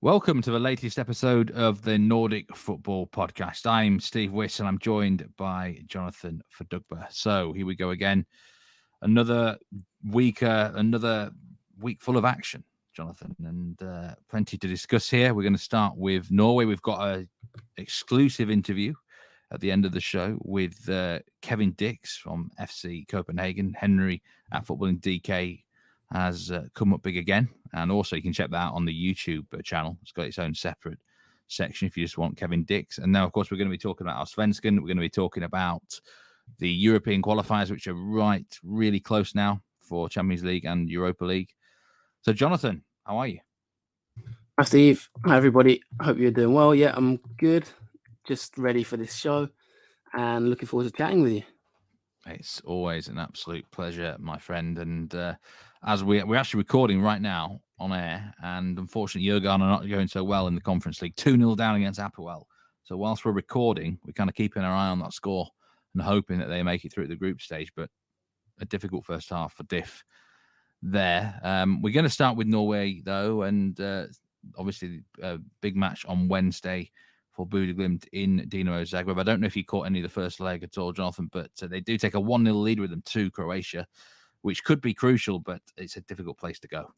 Welcome to the latest episode of the Nordic Football Podcast. I'm Steve Wiss and I'm joined by Jonathan Verdugba. So here we go again. Another week full of action, Jonathan, and plenty to discuss here. We're going to start with Norway. We've got an exclusive interview at the end of the show with Kevin Diks from FC Copenhagen. Henry at Footballing DK has come up big again. And also you can check that out on the YouTube channel. It's got its own separate section if you just want Kevin Diks. And now, of course, we're going to be talking about our Svensken. We're going to be talking about the European qualifiers, which are really close now for Champions League and Europa League. So, Jonathan, how are you? Hi, Steve. Hi, everybody. Hope you're doing well. Yeah, I'm good. Just ready for this show and looking forward to chatting with you. It's always an absolute pleasure, my friend. And as we're actually recording right now on air, and unfortunately, Jurgen are not going so well in the Conference League, 2-0 down against Apoel. So whilst we're recording, we're kind of keeping our eye on that score and hoping that they make it through the group stage. But a difficult first half for Diff there. We're going to start with Norway, though, and obviously a big match on Wednesday for Bodø/Glimt in Dinamo Zagreb. I don't know if you caught any of the first leg at all, Jonathan, but they do take a 1-0 lead with them to Croatia, which could be crucial, but it's a difficult place to go.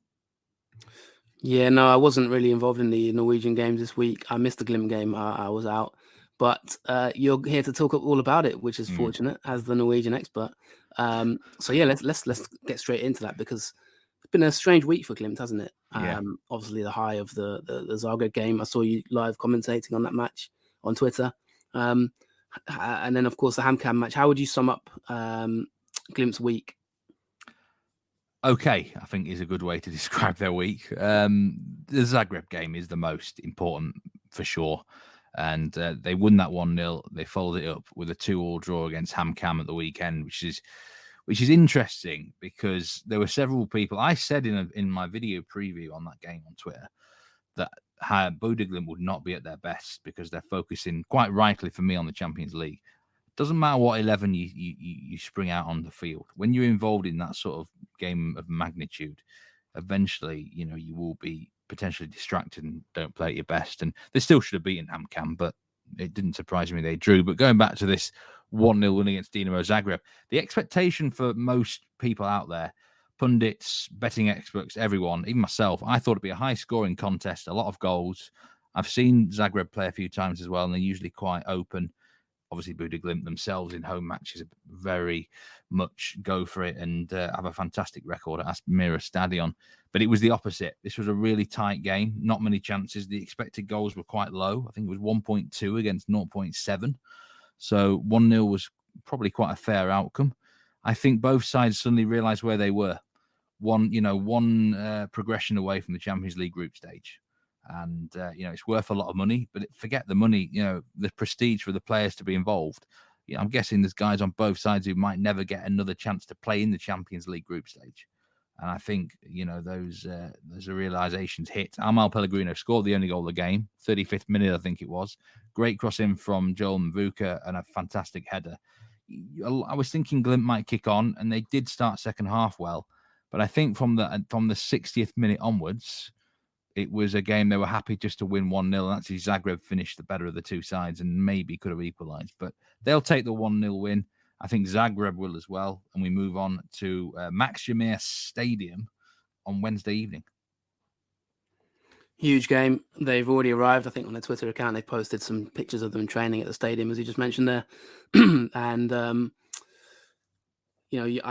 Yeah, no, I wasn't really involved in the Norwegian games this week. I missed the Glimt game. I was out. But you're here to talk all about it, which is fortunate as the Norwegian expert. So yeah, let's get straight into that because it's been a strange week for Glimt, hasn't it? Yeah. Obviously, the high of the Zagreb game. I saw you live commentating on that match on Twitter. And then, of course, the HamKam match. How would you sum up Glimt's week? Okay, I think is a good way to describe their week. The Zagreb game is the most important for sure. And they won that 1-0. They followed it up with a 2-2 draw against HamKam at the weekend, which is interesting because there were several people. I said in my video preview on that game on Twitter that Bodø/Glimt would not be at their best because they're focusing quite rightly for me on the Champions League. Doesn't matter what 11 you spring out on the field. When you're involved in that sort of game of magnitude, eventually, you will be potentially distracted and don't play at your best. And they still should have beaten HamKam, but it didn't surprise me they drew. But going back to this 1-0 win against Dinamo Zagreb, the expectation for most people out there, pundits, betting experts, everyone, even myself, I thought it'd be a high-scoring contest, a lot of goals. I've seen Zagreb play a few times as well, and they're usually quite open. Obviously, Bodø/Glimt themselves in home matches very much go for it and have a fantastic record at Mare Stadion. But it was the opposite. This was a really tight game. Not many chances. The expected goals were quite low. I think it was 1.2 against 0.7. So 1-0 was probably quite a fair outcome. I think both sides suddenly realised where they were. One progression away from the Champions League group stage. And, it's worth a lot of money, but forget the money, the prestige for the players to be involved. I'm guessing there's guys on both sides who might never get another chance to play in the Champions League group stage. And I think, those realizations hit. Amal Pellegrino scored the only goal of the game, 35th minute, I think it was. Great cross in from Joel Mvuka and a fantastic header. I was thinking Glimt might kick on, and they did start second half well. But I think from the 60th minute onwards, it was a game they were happy just to win 1-0. And actually, Zagreb finished the better of the two sides and maybe could have equalised. But they'll take the 1-0 win. I think Zagreb will as well. And we move on to Maximir Stadium on Wednesday evening. Huge game. They've already arrived. I think on their Twitter account, they posted some pictures of them training at the stadium, as you just mentioned there. And, I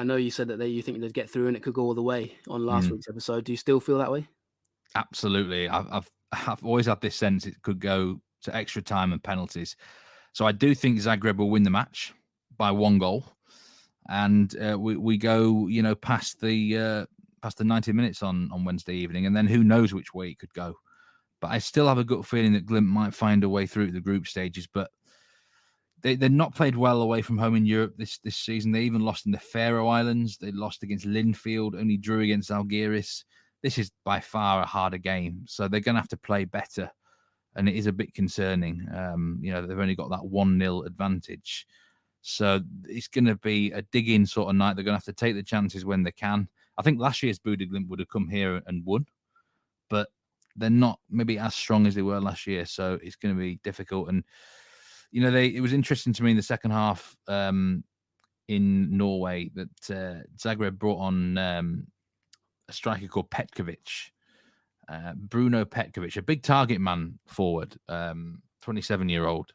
know you said that you think they'd get through and it could go all the way on last week's episode. Do you still feel that way? Absolutely. I've always had this sense it could go to extra time and penalties. So I do think Zagreb will win the match by 1 goal. And we go, past the 90 minutes on Wednesday evening. And then who knows which way it could go. But I still have a gut feeling that Glimt might find a way through the group stages. But they're not played well away from home in Europe this season. They even lost in the Faroe Islands. They lost against Linfield, only drew against Algiris. This is by far a harder game, so they're going to have to play better, and it is a bit concerning. They've only got that 1-0 advantage, so it's going to be a dig-in sort of night. They're going to have to take the chances when they can. I think last year's Bodø/Glimt would have come here and won, but they're not maybe as strong as they were last year, so it's going to be difficult. And it was interesting to me in the second half in Norway that Zagreb brought on a striker called Petkovic, Bruno Petkovic, a big target man forward, 27-year-old,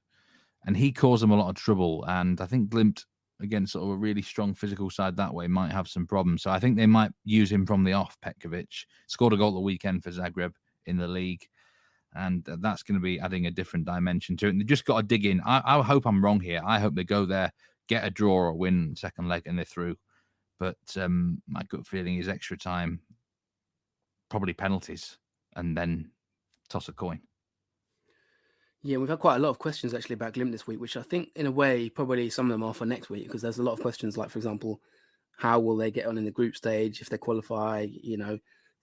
and he caused them a lot of trouble. And I think Glimt, again, sort of a really strong physical side that way, might have some problems. So I think they might use him from the off. Petkovic scored a goal the weekend for Zagreb in the league, and that's going to be adding a different dimension to it. And they just got to dig in. I hope I'm wrong here. I hope they go there, get a draw or win second leg, and they're through. But my gut feeling is extra time, probably penalties, and then toss a coin. Yeah, we've had quite a lot of questions actually about Glimt this week, which I think in a way probably some of them are for next week, because there's a lot of questions like, for example, how will they get on in the group stage if they qualify,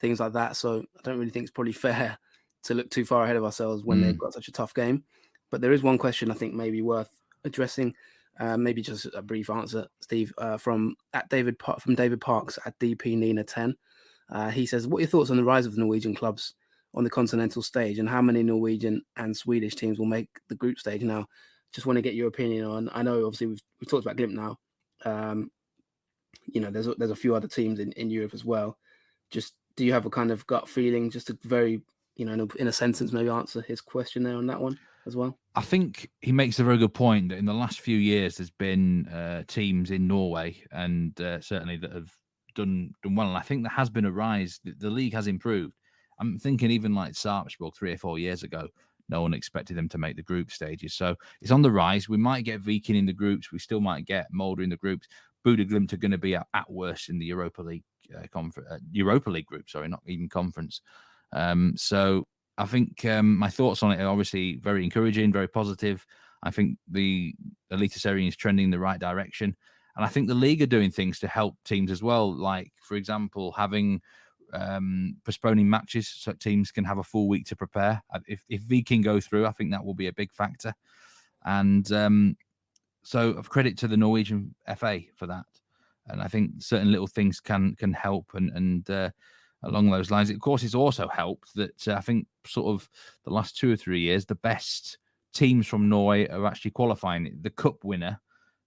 things like that. So I don't really think it's probably fair to look too far ahead of ourselves when they've got such a tough game. But there is one question I think maybe worth addressing, maybe just a brief answer, Steve, from David Parks at DP Nina 10. He says, what are your thoughts on the rise of the Norwegian clubs on the continental stage, and how many Norwegian and Swedish teams will make the group stage? Now, just want to get your opinion on, I know obviously we've talked about Glimt now. There's a few other teams in Europe as well. Just, do you have a kind of gut feeling, just a very, in a sentence, maybe answer his question there on that one as well? I think he makes a very good point that in the last few years there's been teams in Norway and certainly that have done well. And I think there has been a rise. The league has improved. I'm thinking even like Sarpsborg 3 or 4 years ago, no one expected them to make the group stages. So it's on the rise. We might get Viking in the groups. We still might get Molde in the groups. Bodø Glimt are going to be at worst in the Europa League Europa League group. Sorry, not even conference. So I think my thoughts on it are obviously very encouraging, very positive. I think the Eliteserien is trending in the right direction. And I think the league are doing things to help teams as well. Like, for example, having postponing matches so teams can have a full week to prepare. If Viking go through, I think that will be a big factor. And so of credit to the Norwegian FA for that. And I think certain little things can help and along those lines. Of course, it's also helped that I think sort of the last 2 or 3 years, the best teams from Norway are actually qualifying. The cup winner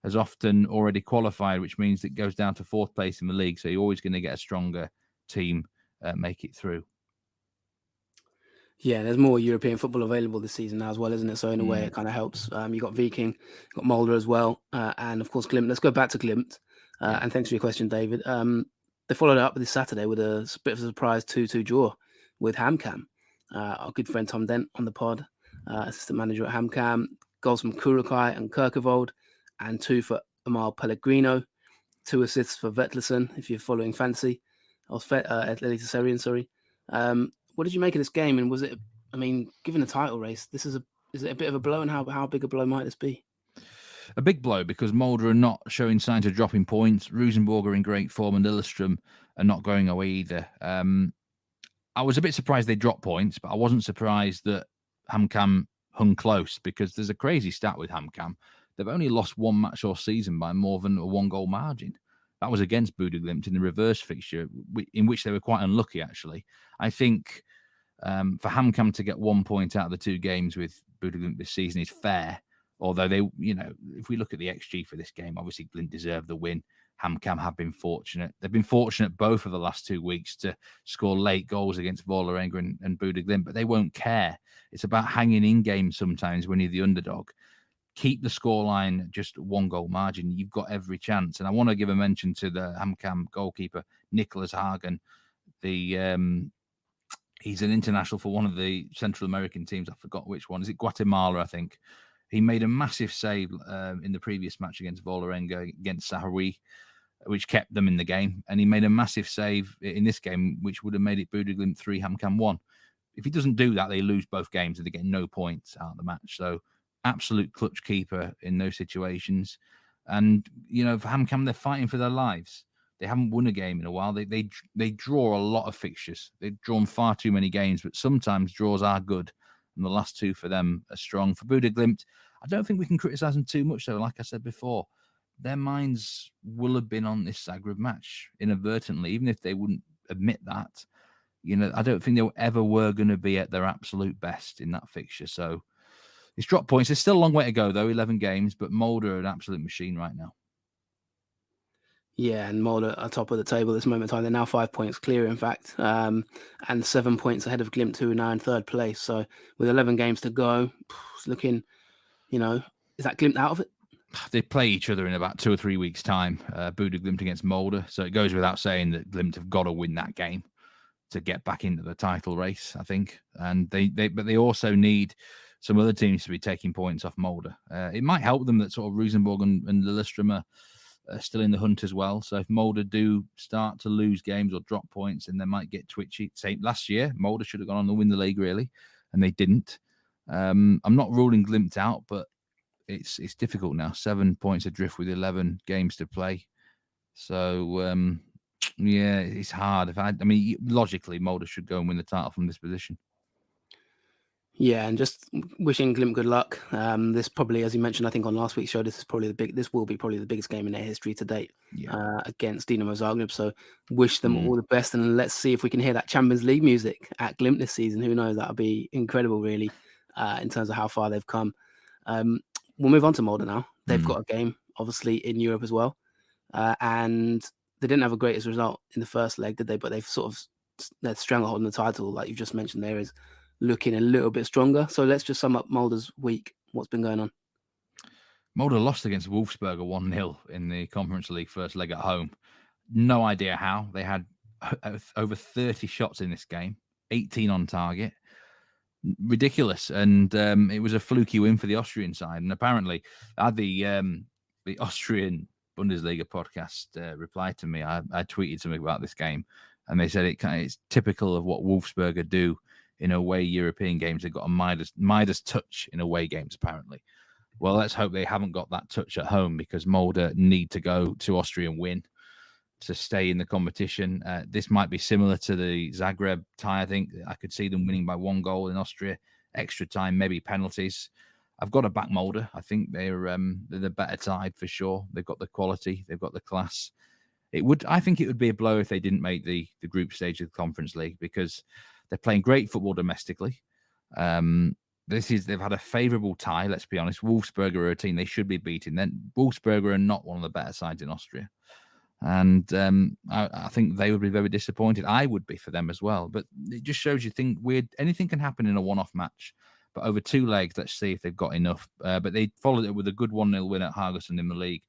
has often already qualified, which means it goes down to 4th place in the league. So you're always going to get a stronger team make it through. Yeah, there's more European football available this season now as well, isn't it? So in a way, it kind of helps. You got Viking, you got Molde as well, and of course Glimt. Let's go back to Glimt. And thanks for your question, David. They followed it up this Saturday with a bit of a surprise 2-2 draw with HamKam. Our good friend Tom Dent on the pod, assistant manager at HamKam. Goals from Kurukai and Kirkevold, and 2 for Amal Pellegrino. 2 assists for Vetlesen, if you're following fantasy. Eliteserien, sorry. What did you make of this game? And was it, given the title race, is it a bit of a blow? And how big a blow might this be? A big blow because Molde are not showing signs of dropping points. Rosenborg are in great form and Lillestrøm are not going away either. I was a bit surprised they dropped points, but I wasn't surprised that HamKam hung close because there's a crazy stat with HamKam. They've only lost 1 match all season by more than a 1-goal margin. That was against Bodø Glimt in the reverse fixture, in which they were quite unlucky, actually. I think for HamKam to get 1 point out of the 2 games with Bodø Glimt this season is fair. Although they, if we look at the XG for this game, obviously Glimt deserved the win. HamKam have been fortunate. They've been fortunate both of the last 2 weeks to score late goals against Vålerenga and Bodø Glimt, but they won't care. It's about hanging in games sometimes when you're the underdog. Keep the scoreline just 1-goal margin. You've got every chance. And I want to give a mention to the HamKam goalkeeper, Nicholls. He's an international for one of the Central American teams. I forgot which one. Is it Guatemala, I think? He made a massive save in the previous match against Vålerenga, against Sorare, which kept them in the game. And he made a massive save in this game, which would have made it Bodø Glimt 3, HamKam 1. If he doesn't do that, they lose both games and they get no points out of the match. So absolute clutch keeper in those situations. And, for HamKam, they're fighting for their lives. They haven't won a game in a while. They draw a lot of fixtures. They've drawn far too many games, but sometimes draws are good. And the last 2 for them are strong. For Bodø Glimt, I don't think we can criticise them too much, though. Like I said before, their minds will have been on this Zagreb match inadvertently, even if they wouldn't admit that. I don't think they ever were going to be at their absolute best in that fixture. So it's dropped points. There's still a long way to go, though, 11 games, but Molde are an absolute machine right now. Yeah, and Molde are top of the table at this moment in time. They're now 5 points clear, in fact, and 7 points ahead of Glimt, who are now in third place. So with 11 games to go, it's looking, is that Glimt out of it? They play each other in about 2 or 3 weeks' time, Buda Glimt against Molde. So it goes without saying that Glimt have got to win that game to get back into the title race, I think. And but they also need some other teams to be taking points off Molde. It might help them that sort of Rosenborg and Lillestrøm are still in the hunt as well. So if Molde do start to lose games or drop points, then they might get twitchy. Say last year, Molde should have gone on to win the league, really, and they didn't. I'm not ruling Glimt out, but it's difficult now. 7 points adrift with 11 games to play. So yeah, it's hard. Logically, Molde should go and win the title from this position. Yeah, and just wishing Glimt good luck. This probably, as you mentioned, I think on last week's show, this will be probably the biggest game in their history to date against Dinamo Zagreb. So wish them all the best, and let's see if we can hear that Champions League music at Glimt this season. Who knows? That'll be incredible, really, in terms of how far they've come. We'll move on to Molde now. They've got a game, obviously, in Europe as well, and they didn't have a greatest result in the first leg, did they? But they've sort of their stranglehold on the title, like you've just mentioned, there is looking a little bit stronger. So let's just sum up Molde's week. What's been going on? Molde lost against Wolfsberger 1-0 in the Conference League first leg at home. No idea how. They had over 30 shots in this game, 18 on target. Ridiculous. And it was a fluky win for the Austrian side. And apparently, I had the Austrian Bundesliga podcast reply to me. I tweeted something about this game, and they said it's typical of what Wolfsberger do in away European games. They've got a Midas touch in away games, apparently. Well, let's hope they haven't got that touch at home, because Molde need to go to Austria and win to stay in the competition. This might be similar to the Zagreb tie. I think I could see them winning by 1 goal in Austria, extra time, maybe penalties. I've got to back Molde. I think they're the better side for sure. They've got the quality, they've got the class. I think it would be a blow if they didn't make the group stage of the Conference League, because they're playing great football domestically. They've had a favourable tie, let's be honest. Wolfsberger are a team they should be beating. Then Wolfsberger are not one of the better sides in Austria. And I think they would be very disappointed. I would be for them as well. But it just shows you anything can happen in a one-off match. But over 2 legs, let's see if they've got enough. But they followed it with a good 1-0 win at Haugesund in the league.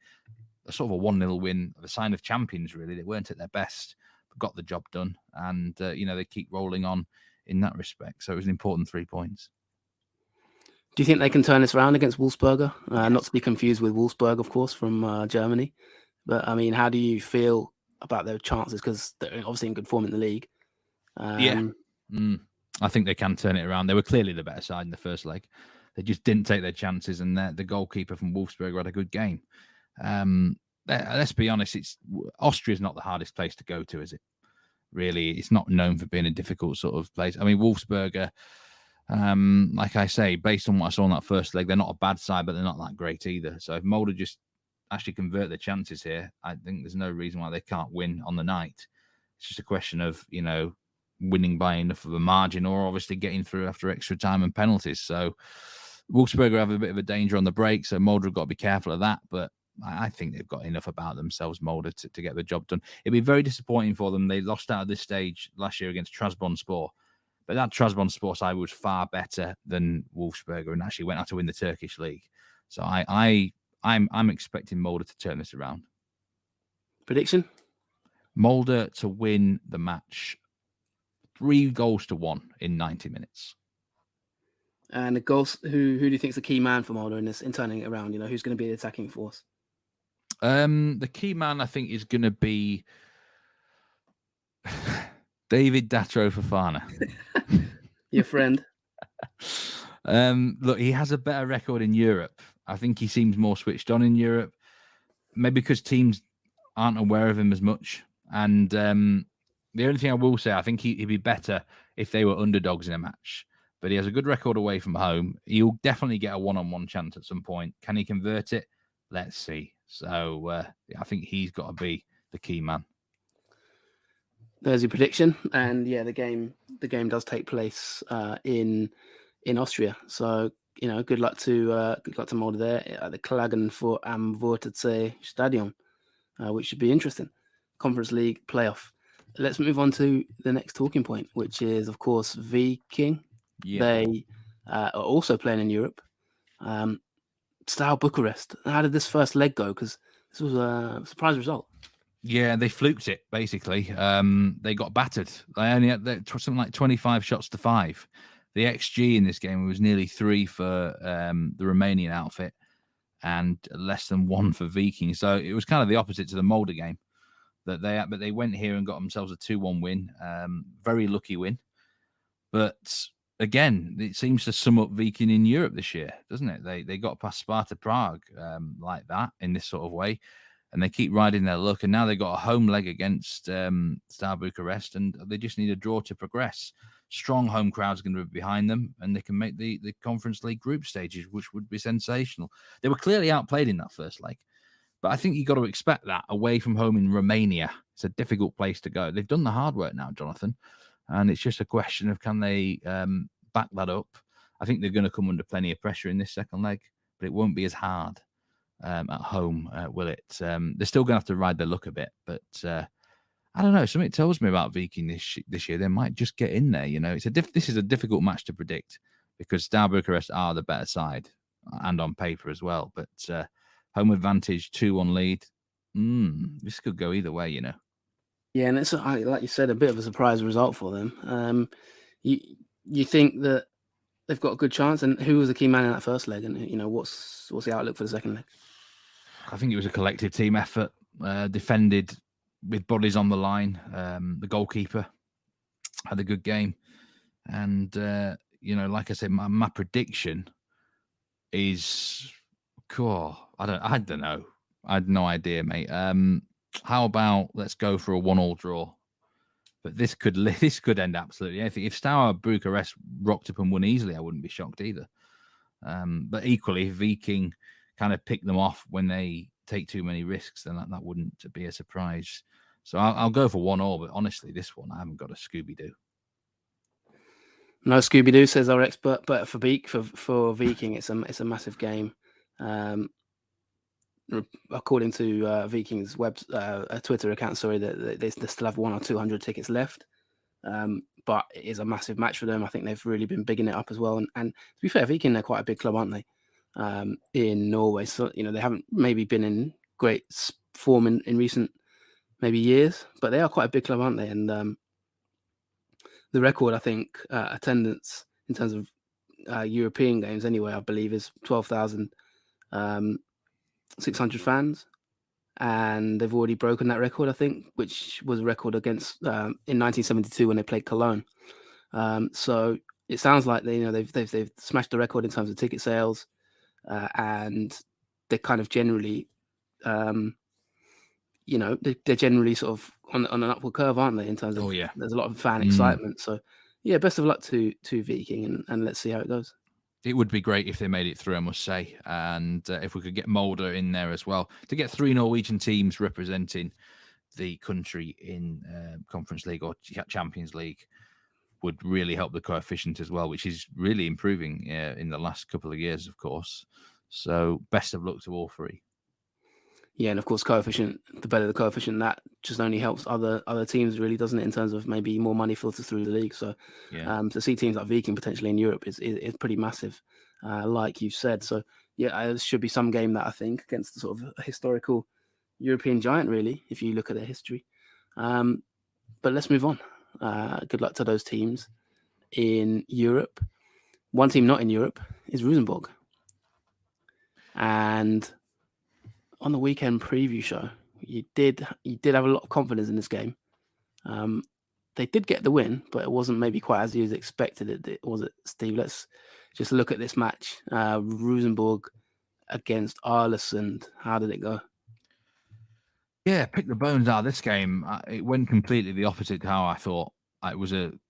A sort of a 1-0 win, a sign of champions, really. They weren't at their best, but got the job done. And, they keep rolling on in that respect. So it was an important 3 points. Do you think they can turn this around against Wolfsberger? Yes. Not to be confused with Wolfsburg, of course, from Germany. But, how do you feel about their chances? Because they're obviously in good form in the league. I think they can turn it around. They were clearly the better side in the first leg. They just didn't take their chances, and the goalkeeper from Wolfsburg had a good game. Let's be honest, Austria's not the hardest place to go to, is it? Really, it's not known for being a difficult sort of place. Wolfsberger, like I say, based on what I saw in that first leg, they're not a bad side, but they're not that great either. So if Molde just actually convert their chances here, I think there's no reason why they can't win on the night. It's just a question of, winning by enough of a margin, or obviously getting through after extra time and penalties. So Wolfsberger have a bit of a danger on the break, so Molde have got to be careful of that. But I think they've got enough about themselves, Molde, to get the job done. It'd be very disappointing for them. They lost out at this stage last year against Trabzonspor, but that Trabzonspor side was far better than Wolfsberger and actually went out to win the Turkish league. So I'm expecting Molde to turn this around. Prediction? Molde to win the match 3-1 in 90 minutes. And the goals, who do you think is the key man for Molde in turning it around? Who's going to be the attacking force? The key man, I think, is going to be David Datro Fofana. Your friend. Look, he has a better record in Europe. I think he seems more switched on in Europe, maybe because teams aren't aware of him as much. And the only thing I will say, I think he'd be better if they were underdogs in a match. But he has a good record away from home. He'll definitely get a one-on-one chance at some point. Can he convert it? Let's see. So I think he's got to be the key man. there's your prediction, and yeah, the game does take place in Austria. So good luck to Molde there at the Klagenfurt am Wörthersee Stadion, which should be interesting. Conference League playoff. Let's move on to the next talking point, which is of course Viking. Yeah. They are also playing in Europe. Steaua Bucharest. How did this first leg go? Because this was a surprise result. Yeah, they fluked it, basically. They got battered. They only had something like 25 shots to 5. The XG in this game was nearly 3 for the Romanian outfit and less than 1 for Viking. So it was kind of the opposite to the Molde game. But they went here and got themselves a 2-1 win. Very lucky win. But again, it seems to sum up Viking in Europe this year, doesn't it? They got past Sparta Prague like that in this sort of way. And they keep riding their luck. And now they've got a home leg against Steaua Bucharest, and they just need a draw to progress. Strong home crowd's going to be behind them, and they can make the Conference League group stages, which would be sensational. They were clearly outplayed in that first leg. But I think you've got to expect that away from home in Romania. It's a difficult place to go. They've done the hard work now, Jonathan. And it's just a question of can they back that up. I think they're going to come under plenty of pressure in this second leg, but it won't be as hard. At home, will it? They're still going to have to ride their luck a bit, but I don't know. Something tells me about Viking this year. They might just get in there. This is a difficult match to predict because Steaua Bucharest are the better side and on paper as well. But home advantage, 2-1 lead. This could go either way. Yeah, and it's like you said, a bit of a surprise result for them. You think that they've got a good chance, and who was the key man in that first leg, and what's the outlook for the second leg? I think it was a collective team effort, defended with bodies on the line. The goalkeeper had a good game. And, like I said, my prediction is, cool. I don't know. I had no idea, mate. How about let's go for a 1-1 draw? But this could end absolutely anything. If Steaua Bucharest rocked up and won easily, I wouldn't be shocked either. But equally, if Viking kind of pick them off when they take too many risks, then that wouldn't be a surprise. So I'll go for 1-1, but honestly, this one, I haven't got a Scooby-Doo. No Scooby-Doo, says our expert, but for Viking, it's a massive game. According to Viking's Twitter account, that they still have 100 or 200 tickets left. But it is a massive match for them. I think they've really been bigging it up as well. And to be fair, Viking, they're quite a big club, aren't they? In Norway. So, they haven't maybe been in great form in recent maybe years, but they are quite a big club, aren't they? And the record, I think, attendance in terms of European games anyway, I believe is 12,600 fans. And they've already broken that record, I think, which was a record against in 1972 when they played Cologne. So it sounds like they've smashed the record in terms of ticket sales, and they're kind of generally, they're generally sort of on an upward curve, aren't they? In terms of there's a lot of fan excitement. So yeah, best of luck to Viking, and let's see how it goes. It would be great if they made it through, I must say. And if we could get Molde in there as well. To get 3 Norwegian teams representing the country in Conference League or Champions League would really help the coefficient as well, which is really improving in the last couple of years, of course. So best of luck to all 3. Yeah, and of course, coefficient, the better the coefficient, that just only helps other teams, really, doesn't it, in terms of maybe more money filters through the league. So to see teams like Viking potentially in Europe is pretty massive, like you've said. So yeah, it should be some game that I think against the sort of a historical European giant, really, if you look at their history. But let's move on. Good luck to those teams in Europe. One team not in Europe is Rosenborg. And on the weekend preview show, you did have a lot of confidence in this game. They did get the win, but it wasn't maybe quite as you expected it. Was it, Steve? Let's just look at this match. Rosenborg against Arlesund. How did it go? Yeah, pick the bones out of this game. It went completely the opposite to how I thought.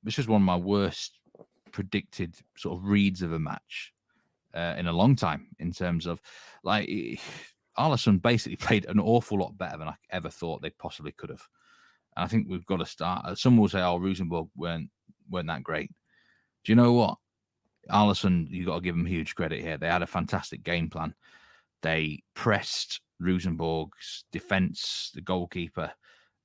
This was one of my worst predicted sort of reads of a match in a long time, in terms of Arlesund basically played an awful lot better than I ever thought they possibly could have. And I think we've got to start. Some will say, "Oh, Rosenborg weren't that great." Do you know what? Alisson, you got to give them huge credit here. They had a fantastic game plan. They pressed Rosenborg's defense, the goalkeeper,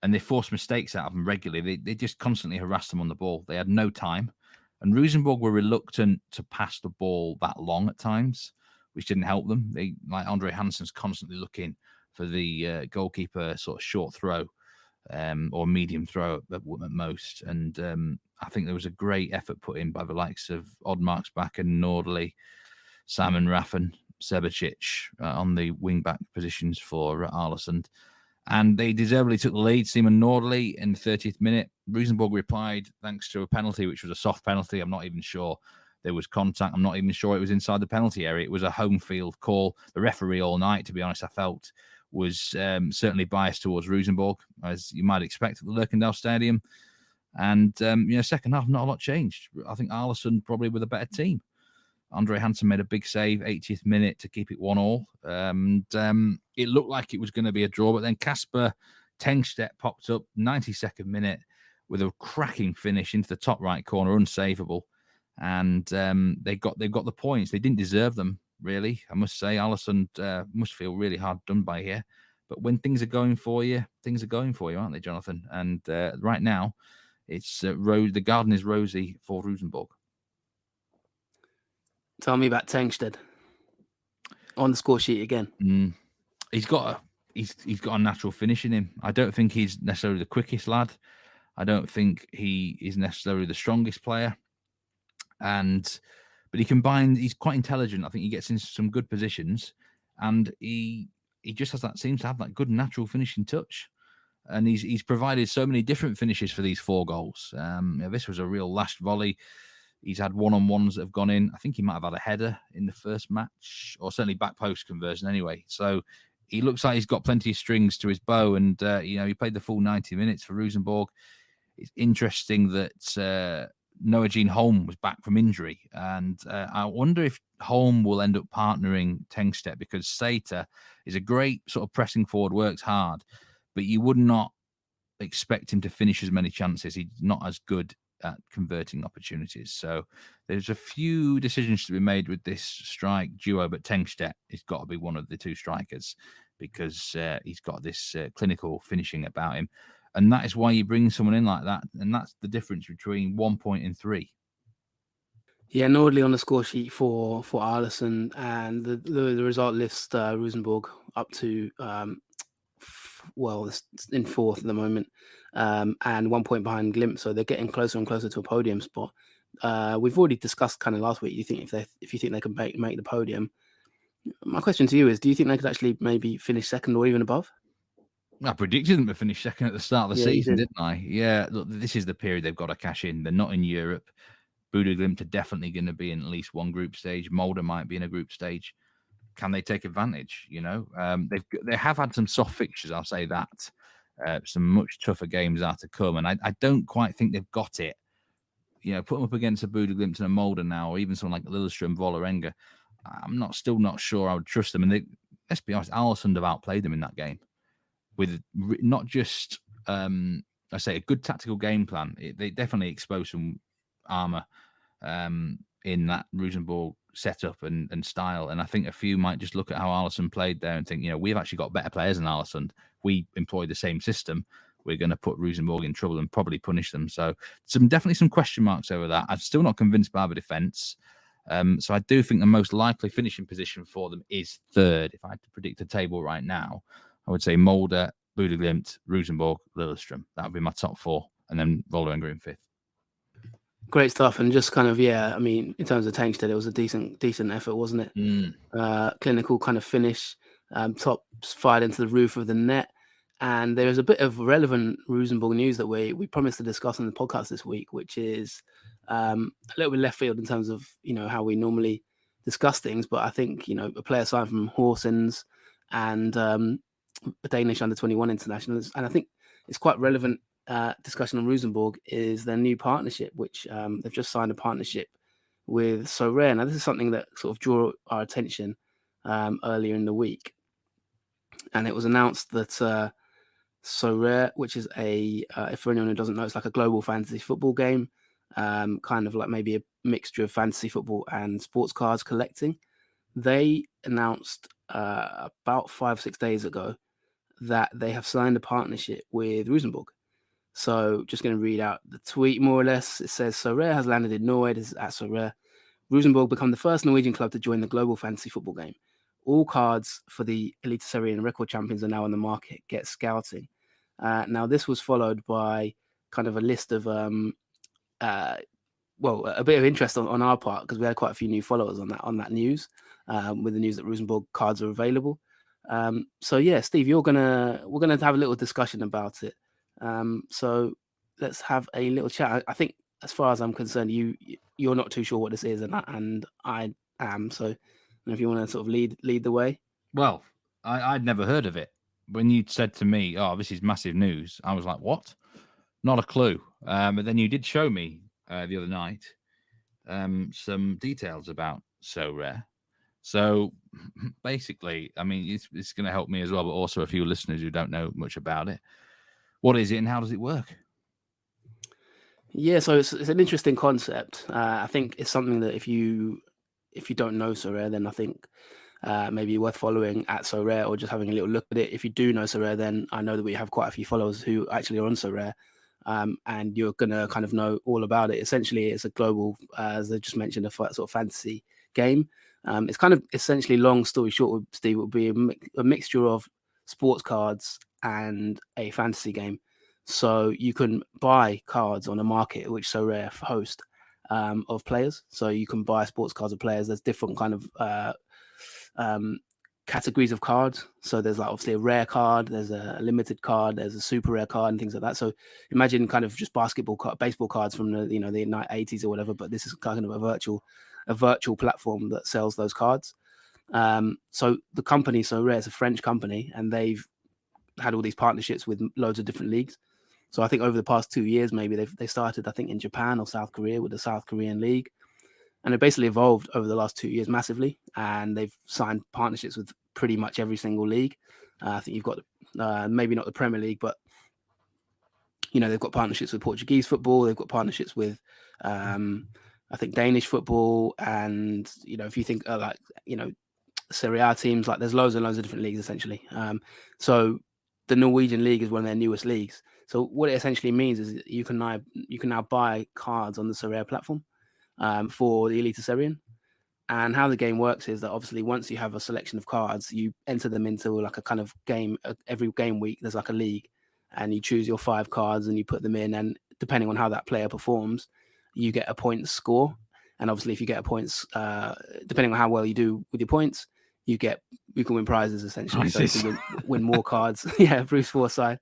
and they forced mistakes out of them regularly. They just constantly harassed them on the ball. They had no time. And Rosenborg were reluctant to pass the ball that long at times, which didn't help them. They, like Andre Hansen's constantly looking for the goalkeeper sort of short throw or medium throw at most. And I think there was a great effort put in by the likes of Oddmarksback and Nordley, Simon Raffen, Sebicic on the wing-back positions for Alisson. And they deservedly took the lead. Simon Nordley in the 30th minute. Rosenborg replied thanks to a penalty, which was a soft penalty. I'm not even sure there was contact. I'm not even sure it was inside the penalty area. It was a home field call. The referee all night, to be honest, I felt was certainly biased towards Rosenborg, as you might expect at the Lerkendal Stadium. And, second half, not a lot changed. I think Alisson probably with a better team. Andre Hansen made a big save, 80th minute, to keep it 1-1. And it looked like it was going to be a draw, but then Kasper Tengstedt popped up, 92nd minute, with a cracking finish into the top right corner, unsavable. And they got the points. They didn't deserve them, really. I must say, Alisson must feel really hard done by here. But when things are going for you, aren't they, Jonathan? And right now, it's the garden is rosy for Rosenborg. Tell me about Tengstedt on the score sheet again. He's got a natural finish in him. I don't think he's necessarily the quickest lad. I don't think he is necessarily the strongest player. But he combines. He's quite intelligent. I think he gets into some good positions, and he just seems to have that good natural finishing touch. And he's provided so many different finishes for these 4 goals. This was a real last volley. He's had one-on-ones that have gone in. I think he might have had a header in the first match, or certainly back post conversion anyway. So he looks like he's got plenty of strings to his bow, and he played the full 90 minutes for Rosenborg. It's interesting that Noah Jean Holm was back from injury, and I wonder if Holm will end up partnering Tengstedt, because Sater is a great sort of pressing forward, works hard, but you would not expect him to finish as many chances. He's not as good at converting opportunities. So there's a few decisions to be made with this strike duo, but Tengstedt has got to be one of the 2 strikers, because he's got this clinical finishing about him. And that is why you bring someone in like that. And that's the difference between 1 point and 3. Yeah, Nordley on the score sheet for Alisson, and the result lifts Rosenborg up to it's in 4th at the moment, and 1 point behind Glimt, so they're getting closer and closer to a podium spot. We've already discussed kind of last week. If you think they can make the podium, my question to you is: do you think they could actually maybe finish 2nd or even above? I predicted them to finish 2nd at the start of the season, didn't I? Yeah, look, this is the period they've got to cash in. They're not in Europe. Bodø Glimt are definitely going to be in at least one group stage. Molde might be in a group stage. Can they take advantage? They have had some soft fixtures, I'll say that. Some much tougher games are to come, and I don't quite think they've got it. Put them up against a Bodø Glimt and a Molde now, or even someone like Lillestrøm, Vålerenga. I'm still not sure I would trust them. And let's be honest, Alisson have outplayed them in that game with not just I say a good tactical game plan. They definitely exposed some armour in that Rosenborg setup and style. And I think a few might just look at how Alisson played there and think, we've actually got better players than Alisson. We employ the same system. We're going to put Rosenborg in trouble and probably punish them. So definitely some question marks over that. I'm still not convinced by the defence. So I do think the most likely finishing position for them is 3rd. If I had to predict a table right now, I would say Molde, Bodø Glimt, Rosenborg, Lillestrøm. That would be my top 4. And then Vålerenga in 5th. Great stuff. And just kind of, in terms of Tengstedt, it was a decent effort, wasn't it? Clinical kind of finish, top fired into the roof of the net. And there is a bit of relevant Rosenborg news that we promised to discuss on the podcast this week, which is a little bit left field in terms of, how we normally discuss things. But I think, a player signed from Horsens and a Danish under-21 internationals. And I think it's quite relevant discussion on Rosenborg is their new partnership, which they've just signed a partnership with Sorare. Now, this is something that sort of drew our attention earlier in the week. And it was announced that Sorare, which is if for anyone who doesn't know, it's like a global fantasy football game, kind of like maybe a mixture of fantasy football and sports cards collecting. They announced about 5-6 days ago that they have signed a partnership with Rosenborg. So just going to read out the tweet more or less. It says, Sorare has landed in Norway. This is at Sorare. Rosenborg become the first Norwegian club to join the global fantasy football game. All cards for the Eliteserien and record champions are now on the market. Get scouting. Now, this was followed by kind of a list of, a bit of interest on our part, because we had quite a few new followers on that news, with the news that Rosenborg cards are available. So yeah, Steve, we're gonna have a little discussion about it. So let's have a little chat. I think, as far as I'm concerned, you're not too sure what this is, and I am. So if you want to sort of lead the way. Well, I'd never heard of it. When you said to me, "Oh, this is massive news," I was like, "What?" Not a clue. But then you did show me the other night some details about Sorare. So basically, I mean, it's going to help me as well, but also a few listeners who don't know much about it. What is it and how does it work? Yeah, so it's an interesting concept. I think it's something that if you don't know Sorare, then I think maybe worth following at Sorare or just having a little look at it. If you do know Sorare, then I know that we have quite a few followers who actually are on Sorare, and you're gonna kind of know all about it. Essentially, it's a global, as I just mentioned, a sort of fantasy game. It's kind of essentially, long story short, Steve, would be a mixture of sports cards and a fantasy game. So you can buy cards on a market which Sorare host, of players. So you can buy sports cards of players. There's different kind of categories of cards. So there's like obviously a rare card, there's a limited card, there's a super rare card, and things like that. So imagine kind of just baseball cards from the the 80s or whatever. But this is kind of a virtual platform that sells those cards. So the company Sorare is a French company, and they've had all these partnerships with loads of different leagues. So I think over the past 2 years, maybe they started, I think, in Japan or South Korea with the South Korean league, and it basically evolved over the last 2 years massively. And they've signed partnerships with pretty much every single league. I think you've got maybe not the Premier League, but they've got partnerships with Portuguese football. They've got partnerships with, I think, Danish football, and if you think Serie A teams, like there's loads and loads of different leagues essentially. So the Norwegian league is one of their newest leagues. So what it essentially means is you can now buy cards on the Sorare platform, for the Eliteserien. And how the game works is that obviously once you have a selection of cards, you enter them into like a kind of game. Every game week, there's like a league, and you choose your 5 cards and you put them in. And depending on how that player performs, you get a point score. And obviously, if you get a points, depending on how well you do with your points, you can win prizes essentially. Prizes. So you can win more cards. Yeah, Bruce Forsyth.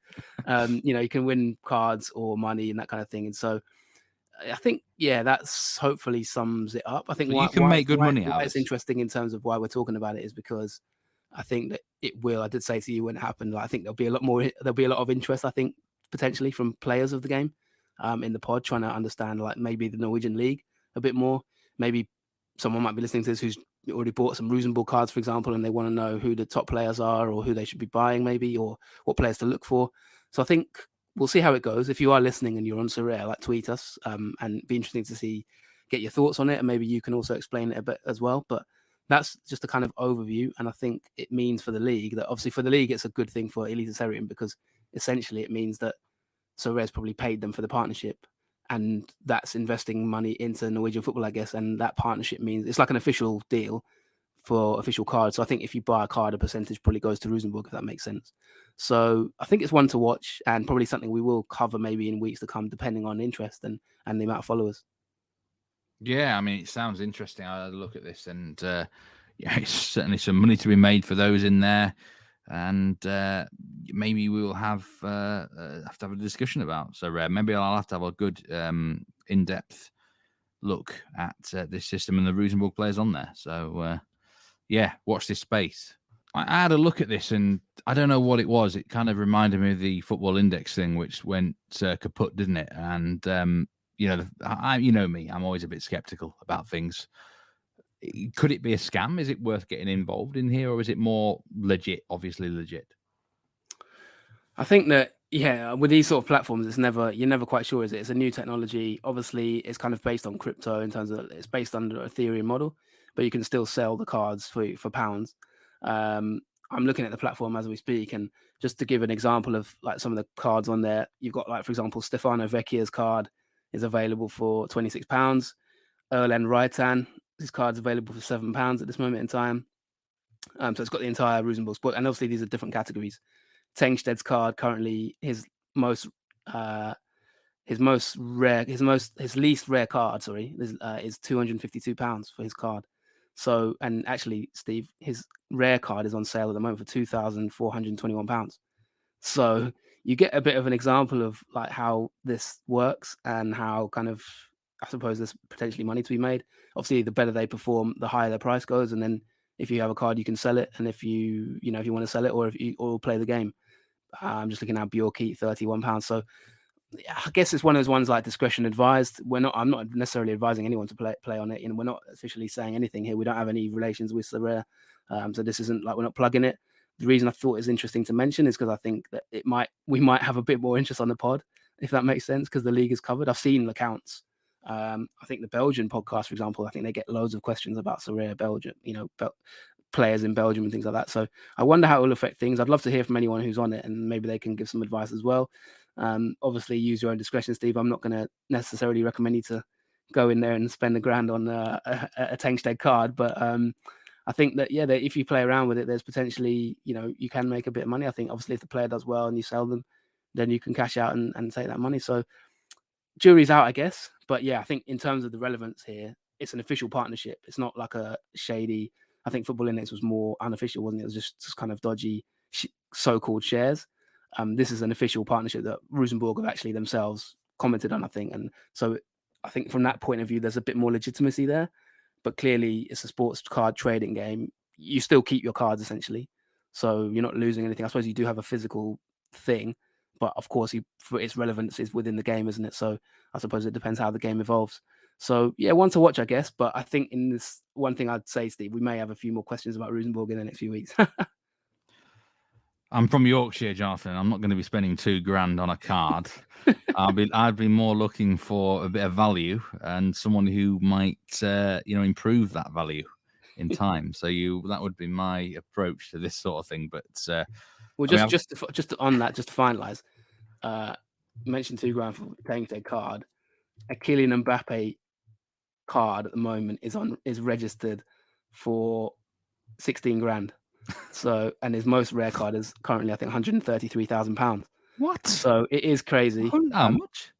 You can win cards or money and that kind of thing. And so I think, that's hopefully sums it up. I think So you can make good money out of it's it. interesting in terms of why we're talking about it is because I think that it will. I did say to you when it happened, I think there'll be a lot of interest, I think, potentially from players of the game, in the pod, trying to understand like maybe the Norwegian league a bit more. Maybe someone might be listening to this who's already bought some Rosenborg cards, for example, and they want to know who the top players are or who they should be buying maybe, or what players to look for. So I think we'll see how it goes. If you are listening and you're on Sorare, tweet us, and be interesting to get your thoughts on it, and maybe you can also explain it a bit as well. But that's just a kind of overview, and I think it means for the league that obviously for the league it's a good thing for Eliteserien, because essentially it means that Sorare's probably paid them for the partnership, and that's investing money into Norwegian football, I guess. And that partnership means it's like an official deal for official cards. So I think if you buy a card, a percentage probably goes to Rosenborg, if that makes sense. So I think it's one to watch, and probably something we will cover maybe in weeks to come, depending on interest and the amount of followers. Yeah, I mean, it sounds interesting. I look at this, and it's certainly some money to be made for those in there. And maybe we will have to have a discussion about. So maybe I'll have to have a good in-depth look at this system and the Rosenborg players on there. So watch this space. I had a look at this, and I don't know what it was. It kind of reminded me of the Football Index thing, which went kaput, didn't it? And you know me, I'm always a bit skeptical about things. Could it be a scam? Is it worth getting involved in here, or is it more legit? Obviously legit. I think that, yeah, with these sort of platforms, you're never quite sure, is it? It's a new technology. Obviously, it's kind of based on crypto in terms of it's based under an Ethereum model, but you can still sell the cards for pounds. I'm looking at the platform as we speak, and just to give an example of like some of the cards on there, you've got like, for example, Stefano Vecchia's card is available for £26. Erlen Raitan, his card's available for £7 at this moment in time. So it's got the entire Rosenborg sport, and obviously these are different categories. Tengsted's card currently his least rare card, is £252 for his card. So, and actually, Steve, his rare card is on sale at the moment for £2,421. So you get a bit of an example of like how this works and how kind of, I suppose, there's potentially money to be made. Obviously, the better they perform, the higher their price goes, and then if you have a card, you can sell it, and if you want to sell it, or play the game. I'm just looking at Bjorky, £31. So I guess it's one of those ones like discretion advised. I'm not necessarily advising anyone to play on it, and we're not officially saying anything here. We don't have any relations with Sorare, so this isn't like we're not plugging it. The reason I thought it's interesting to mention is because I think that we might have a bit more interest on the pod, if that makes sense, because the league is covered. I've seen accounts. I think the Belgian podcast, for example, I think they get loads of questions about Sorare Belgium, players in Belgium and things like that. So I wonder how it will affect things. I'd love to hear from anyone who's on it, and maybe they can give some advice as well. Obviously, use your own discretion, Steve. I'm not going to necessarily recommend you to go in there and spend £1,000 on a Tengsted card, but I think that that if you play around with it, there's potentially you can make a bit of money. I think obviously if the player does well and you sell them, then you can cash out and take that money. So jury's out, I guess. But yeah, I think in terms of the relevance here, it's an official partnership. It's not like a shady. I think Football Index was more unofficial, wasn't it? It was just kind of dodgy so-called shares. This is an official partnership that Rosenborg have actually themselves commented on, I think. And so I think from that point of view, there's a bit more legitimacy there. But clearly, it's a sports card trading game. You still keep your cards, essentially. So you're not losing anything. I suppose you do have a physical thing. But of course, for its relevance is within the game, isn't it? So I suppose it depends how the game evolves. So yeah, one to watch, I guess. But I think in this one thing I'd say, Steve, we may have a few more questions about Rosenborg in the next few weeks. I'm from Yorkshire, Jonathan. I'm not going to be spending £2,000 on a card. I'd be more looking for a bit of value and someone who might, improve that value in time. So that would be my approach to this sort of thing. But well, just to finalise, you mentioned £2,000 for playing their card. A Kylian Mbappe card at the moment is registered for £16,000. So, and his most rare card is currently, I think, £133,000. What? So it is crazy. How much?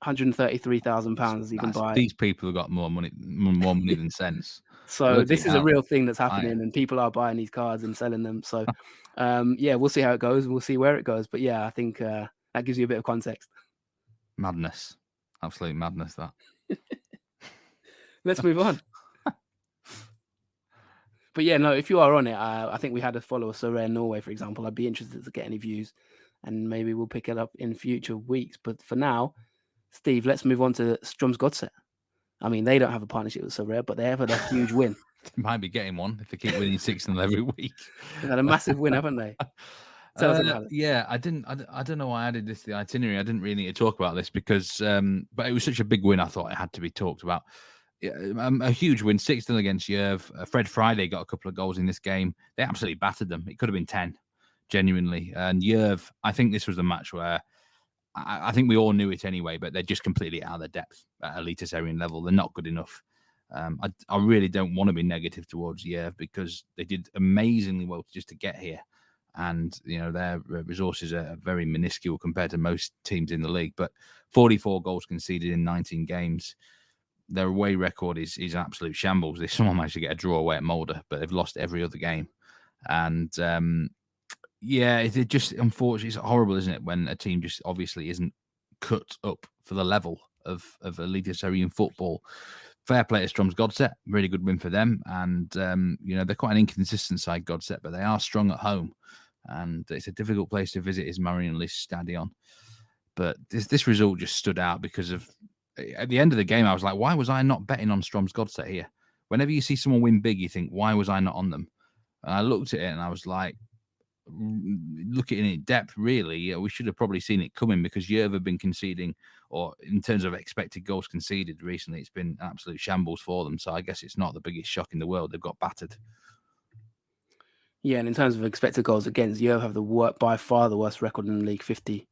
£133,000 you can buy. These people have got more money than sense. So this is a real thing that's happening, and people are buying these cards and selling them. So, we'll see how it goes, and we'll see where it goes. But yeah, I think that gives you a bit of context. Madness, absolute madness. That. Let's move on. But yeah, no, if you are on it, I think we had a follower, Sorare Norway, for example. I'd be interested to get any views, and maybe we'll pick it up in future weeks. But for now, Steve, let's move on to Strømsgodset. I mean, they don't have a partnership with Sorare, but they have had a huge win. They might be getting one if they keep winning 6-0 every week. They've had a massive win, haven't they? Tell us about it. Yeah, I don't know why I added this to the itinerary. I didn't really need to talk about this because, but it was such a big win. I thought it had to be talked about. A huge win, 6-0 against Jerv. Fred Friday got a couple of goals in this game. They absolutely battered them. It could have been 10, genuinely. And Jerv, I think this was the match where I think we all knew it anyway, but they're just completely out of their depth at Eliteserien level. They're not good enough. I really don't want to be negative towards Jerv because they did amazingly well just to get here. And, their resources are very minuscule compared to most teams in the league. But 44 goals conceded in 19 games. Their away record is an absolute shambles. They somehow managed to get a draw away at Molde, but they've lost every other game. And it just, unfortunately, it's horrible, isn't it, when a team just obviously isn't cut up for the level of Eliteserien football. Fair play to Strømsgodset, really good win for them. And, they're quite an inconsistent side, Godset, but they are strong at home. And it's a difficult place to visit, is Marienlyst Stadion. But this result just stood out because of, at the end of the game, I was like, why was I not betting on Strømsgodset here? Whenever you see someone win big, you think, why was I not on them? And I looked at it and I was like, look at it in depth, really, we should have probably seen it coming, because Jerv have been conceding, or in terms of expected goals conceded recently, it's been absolute shambles for them. So I guess it's not the biggest shock in the world. They've got battered. Yeah, and in terms of expected goals against, Jerv have by far the worst record in the league, 50.27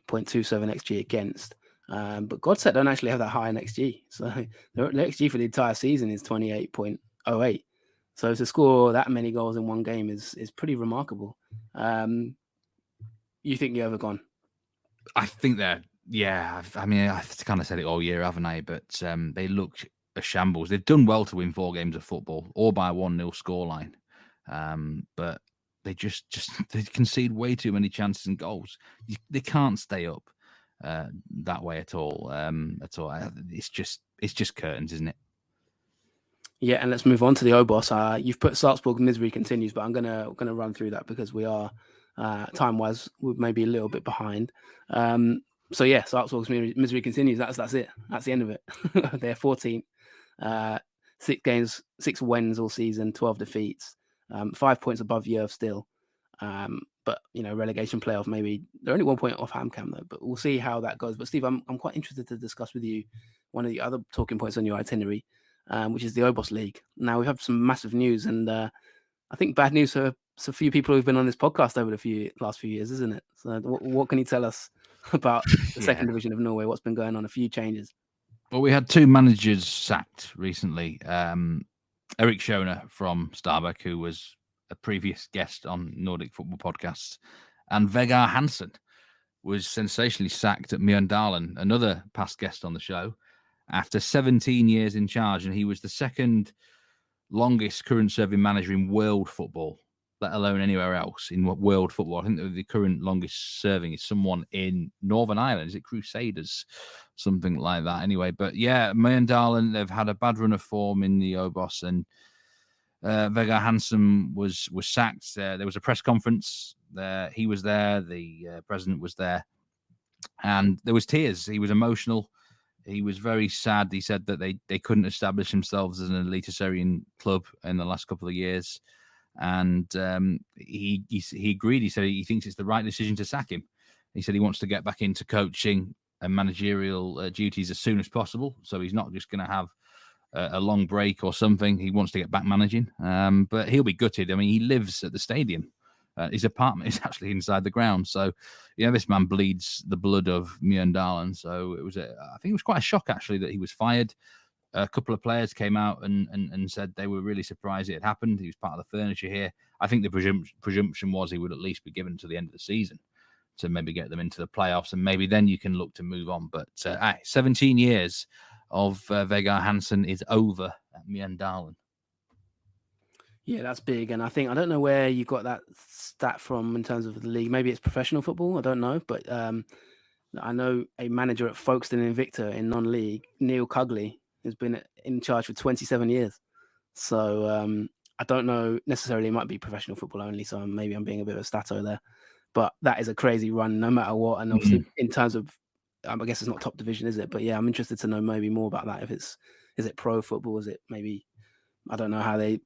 XG against. But Godset don't actually have that high in XG. So the XG for the entire season is 28.08. So to score that many goals in one game is pretty remarkable. You think Jerv have gone? I think they're, I mean, I've kind of said it all year, haven't I? But they looked a shambles. They've done well to win 4 games of football, all by a 1-0 scoreline. But they just they concede way too many chances and goals. They can't stay up that way at all. It's just curtains, isn't it? Yeah, and let's move on to the Obos. You've put Salzburg misery continues, but I'm gonna run through that because we are time-wise we're maybe a little bit behind. So yeah, Salzburg's misery continues. That's it. That's the end of it. They're 14th, 6 games, 6 wins all season, 12 defeats, 5 points above Jerv still. But relegation playoff, maybe they're only 1 point off HamKam though. But we'll see how that goes. But Steve, I'm quite interested to discuss with you one of the other talking points on your itinerary, which is the Obos League. Now we have some massive news, and I think bad news for a few people who've been on this podcast over the last few years, isn't it? So what can you tell us about the second division of Norway? What's been going on? A few changes. Well, we had 2 managers sacked recently. Erik Schoner from Stabæk, who was a previous guest on Nordic Football Podcasts, and Vegard Hansen was sensationally sacked at Mjøndalen, another past guest on the show, after 17 years in charge, and he was the second longest current serving manager in world football, let alone anywhere else in world football. I think the current longest serving is someone in Northern Ireland. Is it Crusaders? Something like that. Anyway, but yeah, Mjøndalen, they've had a bad run of form in the Obos, and Vegard Hansen was sacked. There was a press conference. He was there. The president was there, and there was tears. He was emotional. He was very sad. He said that they couldn't establish themselves as an elitist club in the last couple of years, and he agreed. He said he thinks it's the right decision to sack him. He said he wants to get back into coaching and managerial duties as soon as possible. So he's not just going to have a long break or something. He wants to get back managing, but he'll be gutted. I mean, he lives at the stadium. His apartment is actually inside the ground. So, this man bleeds the blood of Mjøndalen. So I think it was quite a shock, actually, that he was fired. A couple of players came out and said they were really surprised it had happened. He was part of the furniture here. I think the presumption was he would at least be given to the end of the season to maybe get them into the playoffs, and maybe then you can look to move on. But 17 years of Vegard Hansen is over at Mjøndalen. Yeah, that's big. And I don't know where you got that stat from in terms of the league. Maybe it's professional football. I don't know. But I know a manager at Folkestone Invicta in non-league, Neil Cugley, has been in charge for 27 years. So I don't know necessarily. It might be professional football only. So maybe I'm being a bit of a stato there. But that is a crazy run no matter what. And obviously in terms of, I guess it's not top division, is it? But yeah, I'm interested to know maybe more about that. Is it pro football? Is it maybe, I don't know how they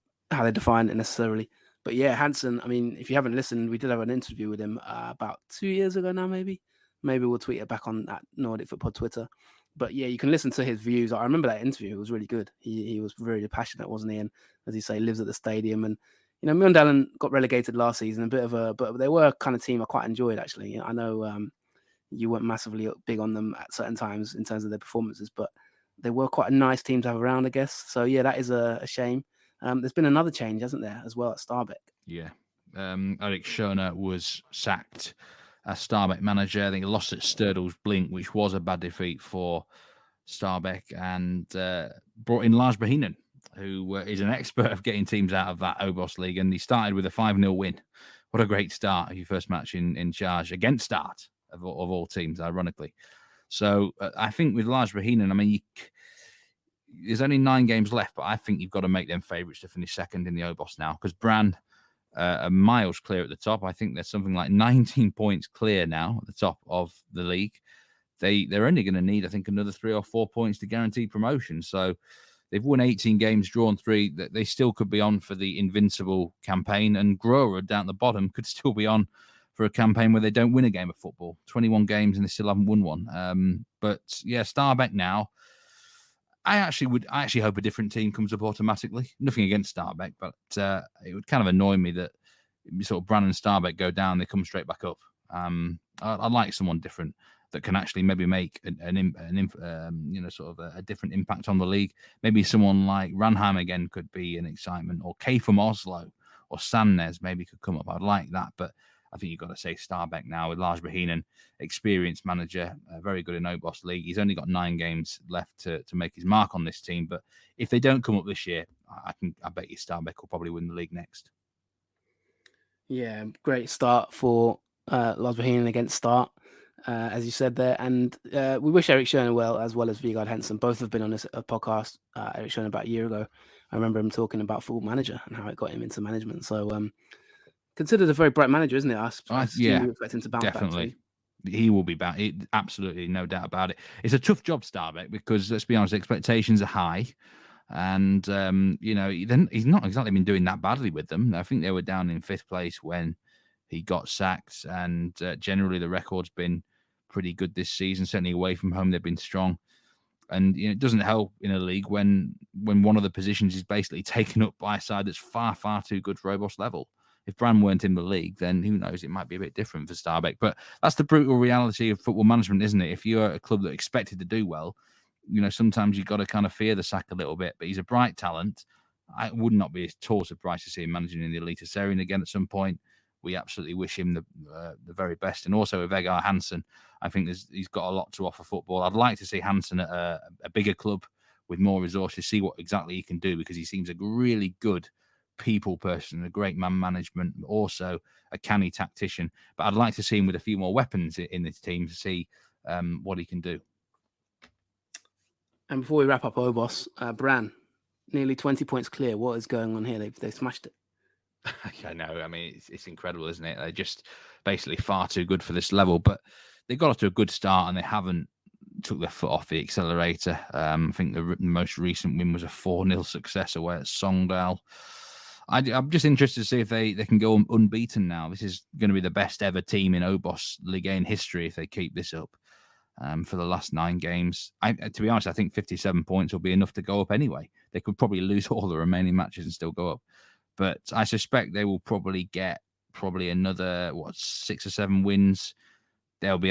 define it necessarily. But yeah, Hansen, I mean, if you haven't listened, we did have an interview with him about 2 years ago now, maybe we'll tweet it back on that Nordic Football Twitter. But yeah, you can listen to his views. I remember that interview. It was really good. He was really passionate, wasn't he? And as you say, lives at the stadium. And, Mjøndalen got relegated last season, but they were a kind of team I quite enjoyed, actually. I know you weren't massively big on them at certain times in terms of their performances, but they were quite a nice team to have around, I guess. So yeah, that is a shame. There's been another change, hasn't there, as well at Stabæk? Yeah. Erik Schoner was sacked as Stabæk manager. I think he lost at Sturdals Blink, which was a bad defeat for Stabæk, and brought in Lars Bohinen, who is an expert of getting teams out of that Obos League. And he started with a 5-0 win. What a great start of your first match in charge against Start of all teams, ironically. So I think with Lars Bohinen, I mean, there's only 9 games left, but I think you've got to make them favourites to finish second in the Obos now, because Brann are miles clear at the top. I think there's something like 19 points clear now at the top of the league. They're only going to need, I think, another 3 or 4 points to guarantee promotion. So they've won 18 games, drawn 3. That they still could be on for the invincible campaign, and Grower down at the bottom could still be on for a campaign where they don't win a game of football. 21 games and they still haven't won one. But yeah, Stabæk now. I actually hope a different team comes up automatically. Nothing against Stabæk, but it would kind of annoy me that sort of Brann and Stabæk go down, they come straight back up. I'd like someone different that can actually maybe make a different impact on the league. Maybe someone like Ranheim again could be an excitement, or Kay from Oslo, or Sandnes maybe could come up. I'd like that, but I think you've got to say Stabæk now with Lars Bohinen, experienced manager, very good in OBOS League. He's only got 9 games left to make his mark on this team. But if they don't come up this year, I bet you Stabæk will probably win the league next. Yeah, great start for Lars Bohinen against Start, as you said there. And we wish Erik Schöne well as Vegard Hensen. Both have been on this podcast. Erik Schöne about a year ago. I remember him talking about Football Manager and how it got him into management. So considered a very bright manager, isn't it? I assume you expect him to bounce definitely. back too. He will be back. Absolutely, no doubt about it. It's a tough job, Stabæk, because let's be honest, expectations are high. And, he's not exactly been doing that badly with them. I think they were down in 5th place when he got sacked. And generally, the record's been pretty good this season. Certainly away from home, they've been strong. And it doesn't help in a league when one of the positions is basically taken up by a side that's far, far too good for OBOS level. If Brann weren't in the league, then who knows? It might be a bit different for Stabæk. But that's the brutal reality of football management, isn't it? If you're a club that expected to do well, sometimes you've got to kind of fear the sack a little bit. But he's a bright talent. I would not be at all surprised to see him managing in the Eliteserien again at some point. We absolutely wish him the very best. And also with Vegard Hansen, I think he's got a lot to offer football. I'd like to see Hansen at a bigger club with more resources, see what exactly he can do, because he seems a really good people person, a great man management, also a canny tactician. But I'd like to see him with a few more weapons in this team to see what he can do. And before we wrap up OBOS, Brann, nearly 20 points clear. What is going on here? They've smashed it. I know. I mean, it's incredible, isn't it? They're just basically far too good for this level. But they got off to a good start and they haven't took their foot off the accelerator. I think the most recent win was a 4-0 success away at Sogndal. I'm just interested to see if they can go unbeaten now. This is going to be the best ever team in OBOS Ligue 1 history if they keep this up for the last 9 games. To be honest, I think 57 points will be enough to go up anyway. They could probably lose all the remaining matches and still go up. But I suspect they will probably get another, 6 or 7 wins. They'll be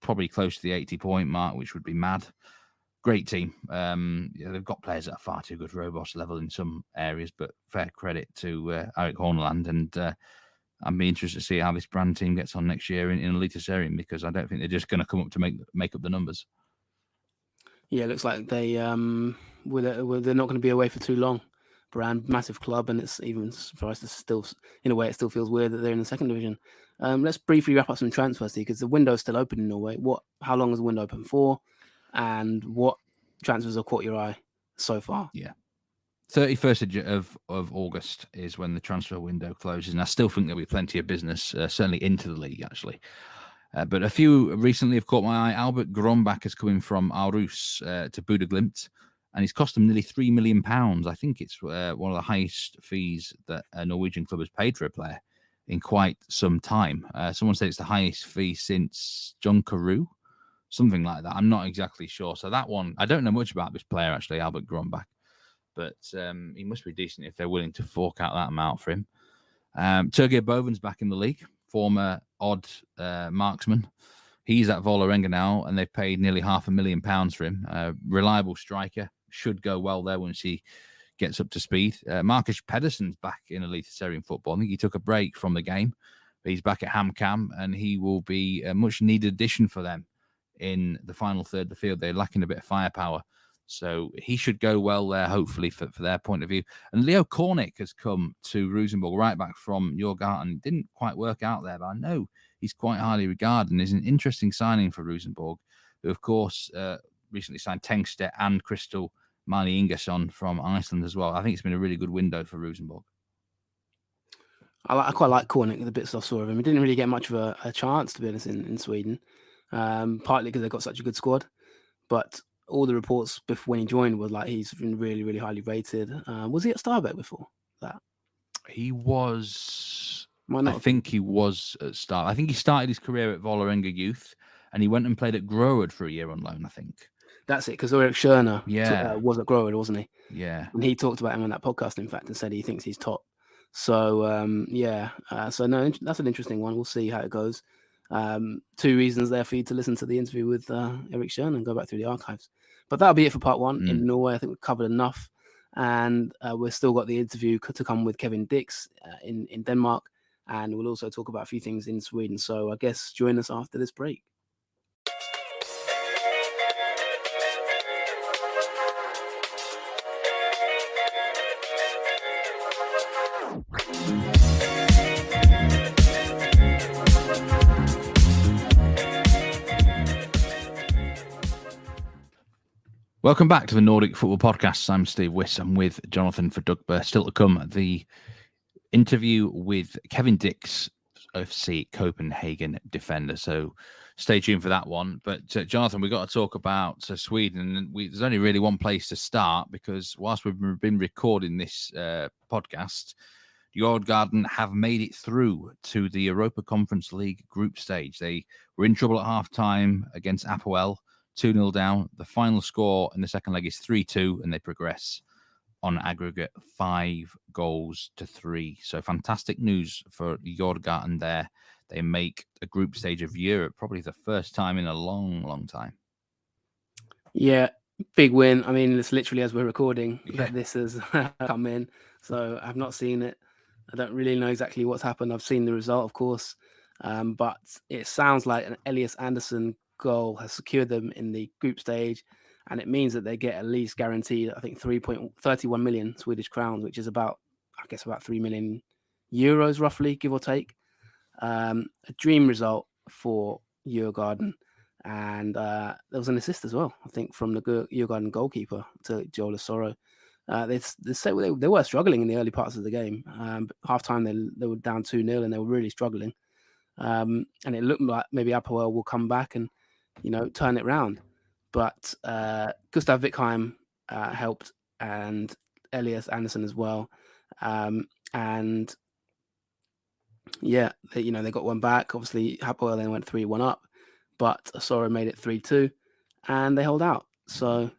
probably close to the 80-point mark, which would be mad. Great team. They've got players that are far too good for OBOS level in some areas, but fair credit to Erik Horneland. And I'd be interested to see how this Brann team gets on next year in Eliteserien, because I don't think they're just going to come up to make up the numbers. Yeah, it looks like they're not going to be away for too long. Brann, massive club, and it's even for us to still, in a way, it still feels weird that they're in the 2nd division. Let's briefly wrap up some transfers here, because the window's still open in Norway. How long is the window open for, and what transfers have caught your eye so far? Yeah, 31st of August is when the transfer window closes, and I still think there'll be plenty of business, certainly into the league actually. But a few recently have caught my eye. Albert Grombach is coming from Aarhus to Bodø/Glimt. And he's cost them nearly £3 million. I think it's one of the highest fees that a Norwegian club has paid for a player in quite some time. Someone said it's the highest fee since John Carew, something like that. I'm not exactly sure. So that one, I don't know much about this player, actually, Albert Grombach. But he must be decent if they're willing to fork out that amount for him. Turgeir Boven's back in the league, former odd marksman. He's at Vålerenga now, and they've paid nearly £500,000 for him. Reliable striker. Should go well there once he gets up to speed. Marcus Pedersen's back in Eliteserien football. I think he took a break from the game, but he's back at HamKam, and he will be a much-needed addition for them in the final third of the field. They're lacking a bit of firepower, so he should go well there, hopefully, for their point of view. And Leo Kornic has come to Rosenborg, right back from Djurgården. Didn't quite work out there, but I know he's quite highly regarded and is an interesting signing for Rosenborg, who, of course, recently signed Tengstedt and Crystal Marnie Ingerson from Iceland as well. I think it's been a really good window for Rosenborg. I quite like Kornic, the bits I saw of him. He didn't really get much of a chance, to be honest, in Sweden, partly because they've got such a good squad. But all the reports before when he joined was like he's been really, really highly rated. Was he at Starbet before that? He was. Might not I have think he was at start. I think he started his career at Vålerenga Youth, and he went and played at Groward for a year on loan, I think. That's it, because Eric Schörner Yeah. was at Groward, wasn't he? Yeah. And he talked about him on that podcast, in fact, and said he thinks he's top. So, so no, that's an interesting one. We'll see how it goes. 2 reasons there for you to listen to the interview with Eric Schörner and go back through the archives. But that'll be it for part one. In Norway, I think we've covered enough. And we've still got the interview to come with Kevin Diks in Denmark. And we'll also talk about a few things in Sweden. So I guess join us after this break. Welcome back to the Nordic Football Podcast. I'm Steve Wiss. I'm with Jonathan Verdugber. Still to come, the interview with Kevin Diks, FC Copenhagen defender. So stay tuned for that one. But Jonathan, we've got to talk about Sweden. And there's only really one place to start, because whilst we've been recording this podcast, Djurgården have made it through to the Europa Conference League group stage. They were in trouble at half-time against Apoel, 2-0 down. The final score in the second leg is 3-2, and they progress on aggregate 5-3. So fantastic news for Djurgården there. They make a group stage of Europe, probably the first time in a long, long time. Yeah, big win. I mean, it's literally as we're recording that this has come in. So I've not seen it. I don't really know exactly what's happened. I've seen the result, of course. But it sounds like an Elias Anderson goal has secured them in the group stage, and it means that they get at least guaranteed, I think, 3.31 million Swedish crowns, which is about 3 million euros, roughly, give or take. A dream result for Djurgården, and there was an assist as well, I think, from the Djurgården goalkeeper to Joel Sorare. They were struggling in the early parts of the game. Half time they were down 2-0 and they were really struggling. And it looked like maybe Apoel will come back and turn it round. But Gustav Wickheim helped, and Elias Anderson as well. And yeah, they got one back. Obviously, Apoel then went 3-1 up, but Sorare made it 3-2, and they hold out. So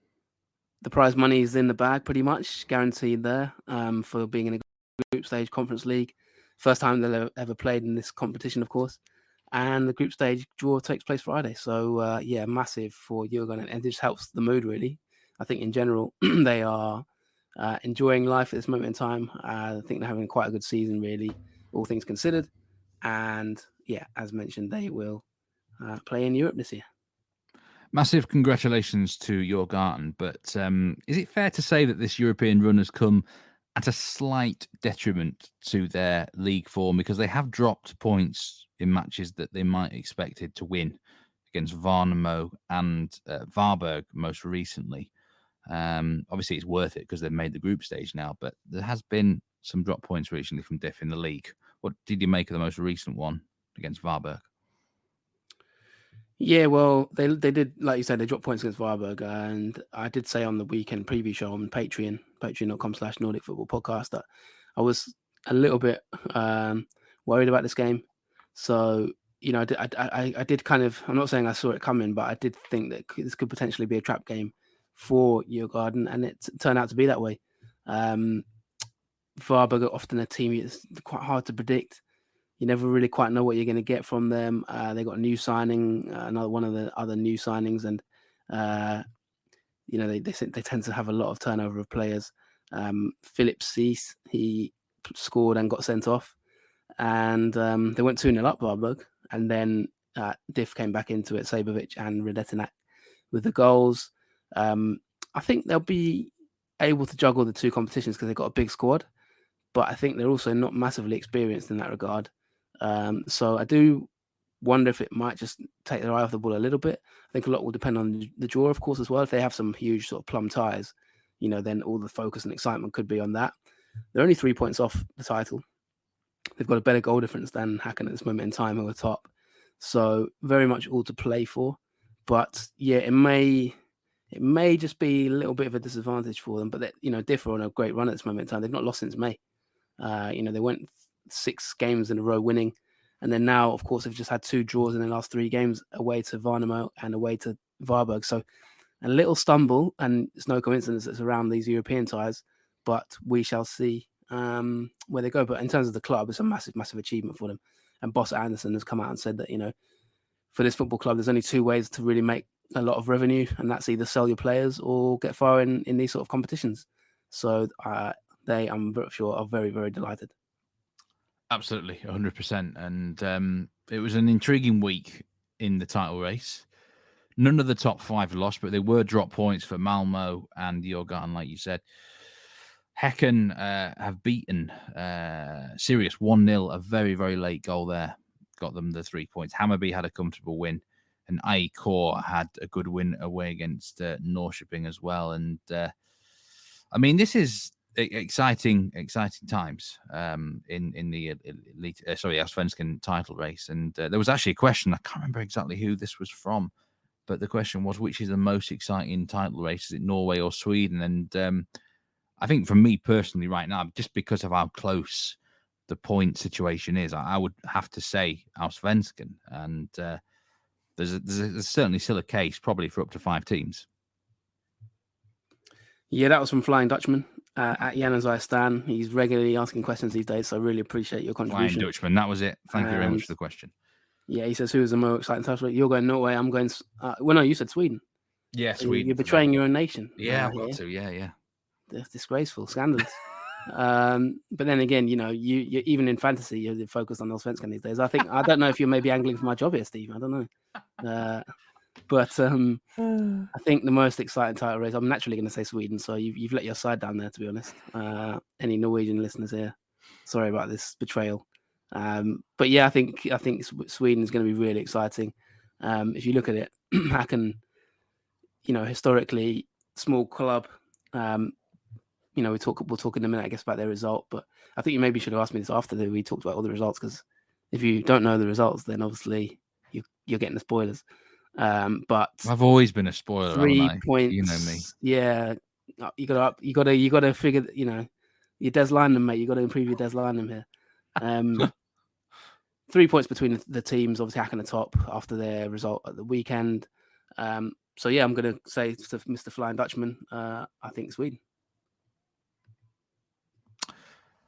the prize money is in the bag, pretty much guaranteed there, for being in a group stage Conference League. First time they'll ever played in this competition, of course. And the group stage draw takes place Friday. So, massive for Djurgården. And it just helps the mood, really. I think in general, they are enjoying life at this moment in time. I think they're having quite a good season, really, all things considered. And, yeah, as mentioned, they will play in Europe this year. Massive congratulations to Djurgården. But is it fair to say that this European run has come at a slight detriment to their league form, because they have dropped points in matches that they might expected to win against Värnamo and Varberg most recently? Obviously, it's worth it because they've made the group stage now, but there has been some drop points recently from Diff in the league. What did you make of the most recent one against Varberg? Yeah, well, they did, like you said, they dropped points against Varberg, and I did say on the weekend preview show on patreon.com/Nordic Football Podcast, that I was a little bit worried about this game. So, I did kind of, I'm not saying I saw it coming, but I did think that this could potentially be a trap game for Djurgården, and it turned out to be that way. Varberg are often a team it's quite hard to predict. You never really quite know what you're going to get from them. They got a new signing, another one of the other new signings, and they tend to have a lot of turnover of players. Philip Cease, he scored and got sent off, and they went 2-0 up Varberg, and then Diff came back into it, Sabovic and Radetinak with the goals. I think they'll be able to juggle the two competitions because they've got a big squad, but I think they're also not massively experienced in that regard. So I do wonder if it might just take their eye off the ball a little bit. I think a lot will depend on the draw, of course, as well. If they have some huge sort of plum ties, then all the focus and excitement could be on that. They're only 3 points off the title. They've got a better goal difference than Häcken at this moment in time, who are top. So very much all to play for. But yeah, it may it may just be a little bit of a disadvantage for them. But they, differ on a great run at this moment in time. They've not lost since May. They went 6 games in a row winning, and then now, of course, they've just had 2 draws in the last 3 games, away to Varnamo and away to Varberg. So a little stumble, and it's no coincidence it's around these European ties. But we shall see where they go. But in terms of the club, it's a massive, massive achievement for them. And Boss Anderson has come out and said that, for this football club, there's only 2 ways to really make a lot of revenue, and that's either sell your players or get far in these sort of competitions. So they, I'm very sure, are very, very delighted. Absolutely, 100%. And it was an intriguing week in the title race. None of the top 5 lost, but they were drop points for Malmo and Djurgården, like you said. Häcken have beaten Sirius 1-0, a very, very late goal there. Got them the 3 points. Hammarby had a comfortable win, and AIK had a good win away against Norrköping as well. And this is exciting times in the elite, Allsvenskan title race. And there was actually a question, I can't remember exactly who this was from, but the question was, which is the most exciting title race? Is it Norway or Sweden? And I think for me personally right now, just because of how close the point situation is, I would have to say Allsvenskan. And there's certainly still a case probably for up to 5 teams. Yeah, that was from Flying Dutchman at Januzaj Stan. He's regularly asking questions these days, so I really appreciate your contribution. Flying Dutchman, that was it. Thank you very much for the question. Yeah, he says, who is the more exciting title? You're going Norway, I'm going... well, no, you said Sweden. Yeah, so Sweden. You're betraying your own nation. Yeah, I've got to. Yeah. That's disgraceful, scandalous. But then again, you even in fantasy, you're focused on Allsvenskan these days. I don't know if you're maybe angling for my job here, Steve. I don't know. But I think the most exciting title race, I'm naturally going to say Sweden. So you've let your side down there, to be honest. Any Norwegian listeners here, sorry about this betrayal. But yeah, I think Sweden is going to be really exciting. If you look at it, Häcken, historically small club. We'll talk in a minute, I guess, about their result. But I think you maybe should have asked me this after we talked about all the results, because if you don't know the results, then obviously you're getting the spoilers. But I've always been a spoiler. 3 points. You know me. Yeah, you gotta figure. Your Des Lynam, mate. You got to improve your Des Lynam here. 3 points between the teams. Obviously, Häcken the top after their result at the weekend. So yeah, I'm going to say to Mr. Flying Dutchman, I think Sweden.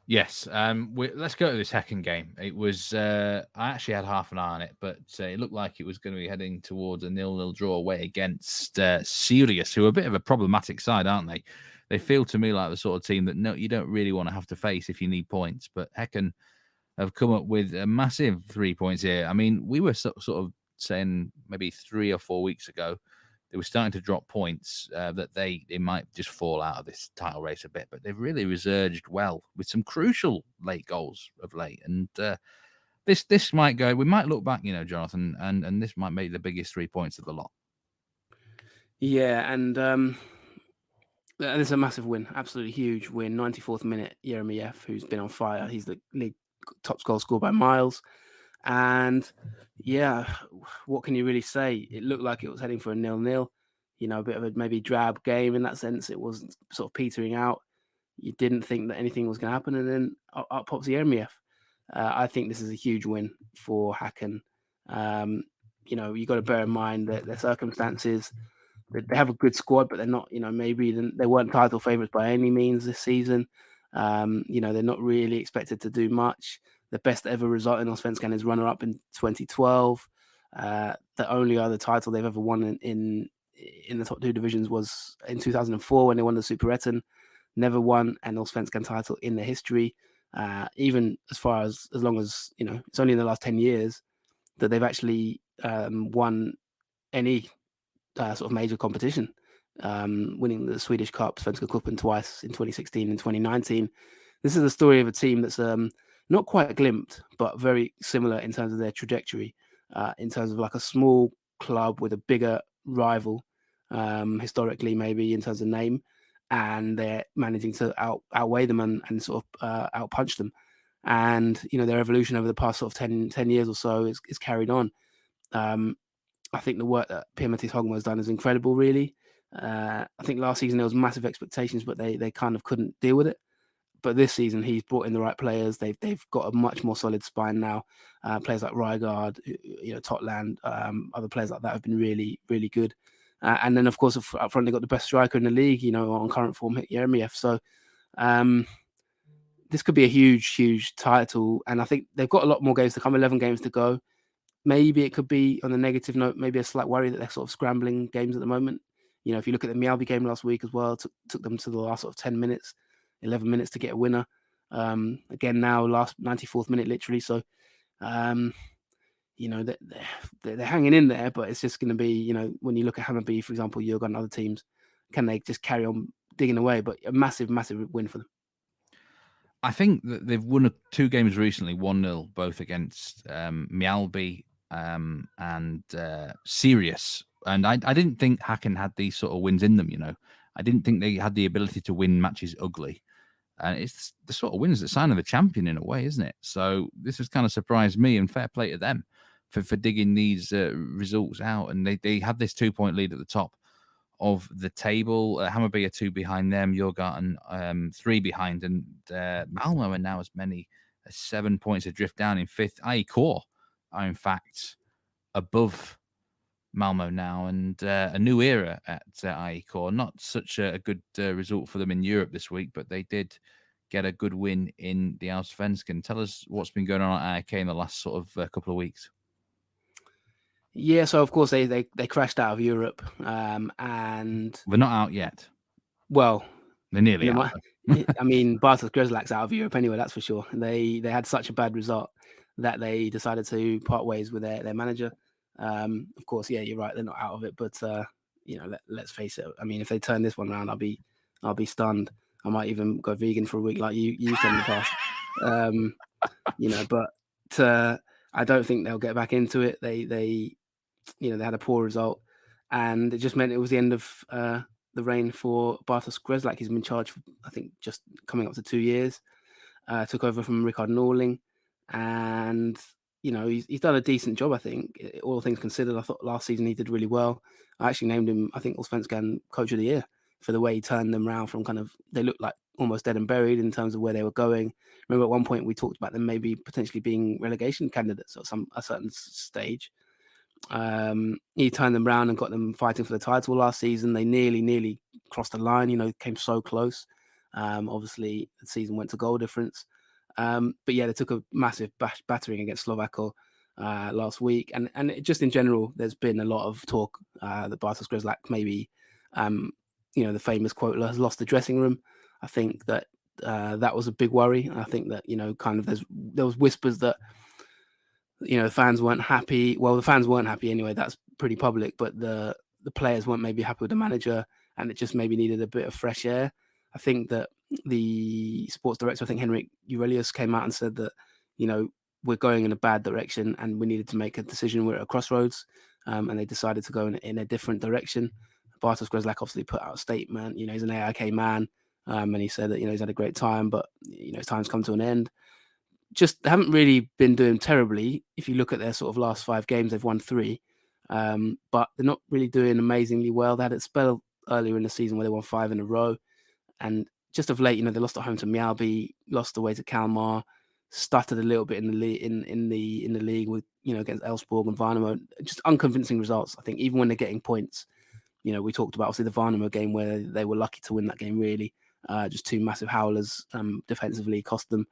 Yes, let's go to this Häcken game. It was I actually had half an eye on it, but it looked like it was going to be heading towards a 0-0 draw away against Sirius, who are a bit of a problematic side, aren't they? They feel to me like the sort of team that you don't really want to have to face if you need points. But Häcken have come up with a massive 3 points here. I mean, we were sort of saying maybe 3 or 4 weeks ago they were starting to drop points, that they might just fall out of this title race a bit, but they've really resurged well with some crucial late goals of late. And this might go, we might look back, Jonathan, and this might make the biggest 3 points of the lot. Yeah, and it's a massive win, absolutely huge win. 94th minute, Jerv, who's been on fire. He's the league top goal scored by miles. And yeah, what can you really say? It looked like it was heading for a 0-0, a bit of a maybe drab game in that sense. It was sort of petering out. You didn't think that anything was going to happen, and then up pops Jerv. I think this is a huge win for Häcken. You got to bear in mind that their circumstances. They have a good squad, but they're not, maybe they weren't title favourites by any means this season. They're not really expected to do much. The best ever result in Allsvenskan is runner-up in 2012. The only other title they've ever won in the top 2 divisions was in 2004 when they won the Superettan. Never won an Allsvenskan title in their history. Even as long as, it's only in the last 10 years that they've actually won any sort of major competition, winning the Swedish Cup, Svenska Cupen twice in 2016 and 2019. This is the story of a team that's not quite glimpsed, but very similar in terms of their trajectory, in terms of like a small club with a bigger rival, historically maybe in terms of name, and they're managing to outweigh them and sort of outpunch them. And, their evolution over the past sort of 10 years or so is carried on. I think the work that Per-Mathias Hogmo has done is incredible, really. I think last season there was massive expectations, but they kind of couldn't deal with it. But this season he's brought in the right players. They've got a much more solid spine now. Players like Rygaard, Totland, other players like that have been really, really good. And then of course up front they got the best striker in the league, on current form, Jerv. So this could be a huge, huge title. And I think they've got a lot more games to come, 11 games to go. Maybe it could be on a negative note, maybe a slight worry that they're sort of scrambling games at the moment. If you look at the Mjällby game last week as well, took them to the last sort of 10 minutes, 11 minutes to get a winner. Again, now last 94th minute, literally. So, they're hanging in there, but it's just going to be, when you look at Hammarby, for example, Jurgen and other teams, can they just carry on digging away? But a massive, massive win for them. I think that they've won 2 games recently, 1-0, both against Mjällby and Sirius. And I didn't think Häcken had these sort of wins in them, I didn't think they had the ability to win matches ugly. And it's the sort of wins that sign of the champion in a way, isn't it? So this has kind of surprised me, and fair play to them for digging these results out. And they had this 2-point lead at the top of the table. Hammarby are 2 behind them, Djurgården 3 behind, and Malmo are now as many as 7 points adrift down in 5th. AIK are in fact above Malmo now, and a new era at AIK. Not such a good result for them in Europe this week, but they did get a good win in the Allsvenskan. Tell us what's been going on at AIK in the last sort of couple of weeks. Yeah, so of course they crashed out of Europe, and they're not out yet. Well, they're nearly out. I mean, Bartosz Grzelak's out of Europe anyway, that's for sure. They had such a bad result that they decided to part ways with their manager. Of course, yeah, you're right, they're not out of it, but let's face it. I mean, if they turn this one around, I'll be stunned. I might even go vegan for a week, like you said in the past. But I don't think they'll get back into it. They had a poor result, and it just meant it was the end of the reign for Bartosz Grzelak. He's been charged for, I think, just coming up to 2 years. Took over from Rickard Norling, and he's done a decent job, I think, all things considered. I thought last season he did really well. I actually named him, I think, Allsvenskan Coach of the Year for the way he turned them around from they looked like almost dead and buried in terms of where they were going. Remember at one point we talked about them maybe potentially being relegation candidates at a certain stage. He turned them around and got them fighting for the title last season. They nearly crossed the line, came so close. Obviously the season went to goal difference. But yeah, they took a massive battering against Slovakia last week. And just in general, there's been a lot of talk that Bartosz Grzelak maybe, the famous quote, has lost the dressing room. I think that that was a big worry. I think that, there was whispers that, the fans weren't happy. Well, the fans weren't happy anyway. That's pretty public. But the players weren't maybe happy with the manager, and it just maybe needed a bit of fresh air. I think that the sports director, I think Henrik Aurelius, came out and said that, we're going in a bad direction and we needed to make a decision. We're at a crossroads, and they decided to go in a different direction. Bartosz Grzelak obviously put out a statement. He's an AIK man, and he said that he's had a great time, but his time's come to an end. Just haven't really been doing terribly. If you look at their sort of last 5 games, they've won 3, but they're not really doing amazingly well. They had a spell earlier in the season where they won 5 in a row, and just of late, they lost at home to Mjällby, lost away to Kalmar, stuttered a little bit in the league with against Elfsborg and Värnamo. Just unconvincing results. I think even when they're getting points, we talked about obviously the Värnamo game where they were lucky to win that game. Really, just 2 massive howlers defensively cost them.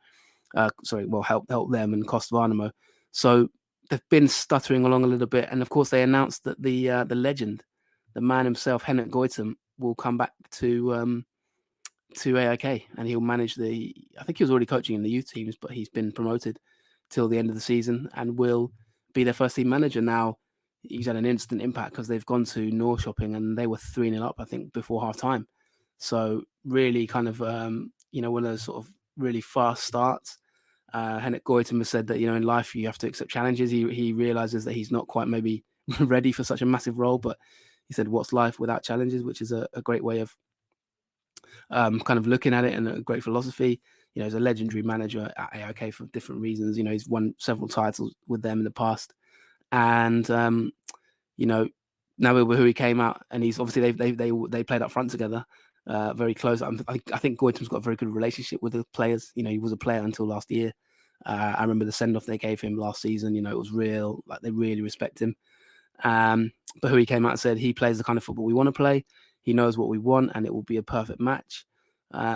Help them and cost Värnamo. So they've been stuttering along a little bit, and of course they announced that the legend, the man himself, Henrik Goitom, will come back to AIK, and he'll manage I think he was already coaching in the youth teams, but he's been promoted till the end of the season and will be their first team manager. Now he's had an instant impact because they've gone to Norrköping and they were 3-0 up, I think, before half time. So really kind of one of those sort of really fast starts. Henrik Goitom has said that in life you have to accept challenges. He realizes that he's not quite maybe ready for such a massive role, but he said, "What's life without challenges?" Which is a great way of kind of looking at it, and a great philosophy. He's a legendary manager at AIK for different reasons. He's won several titles with them in the past, and Nabil Bahoui came out, and he's obviously they played up front together, very close. I think Goitom's got a very good relationship with the players. You know, he was a player until last year. I remember the send off they gave him last season. You know, it was real. Like, they really respect him. Bahoui came out and said he plays the kind of football we want to play. He knows what we want, and it will be a perfect match.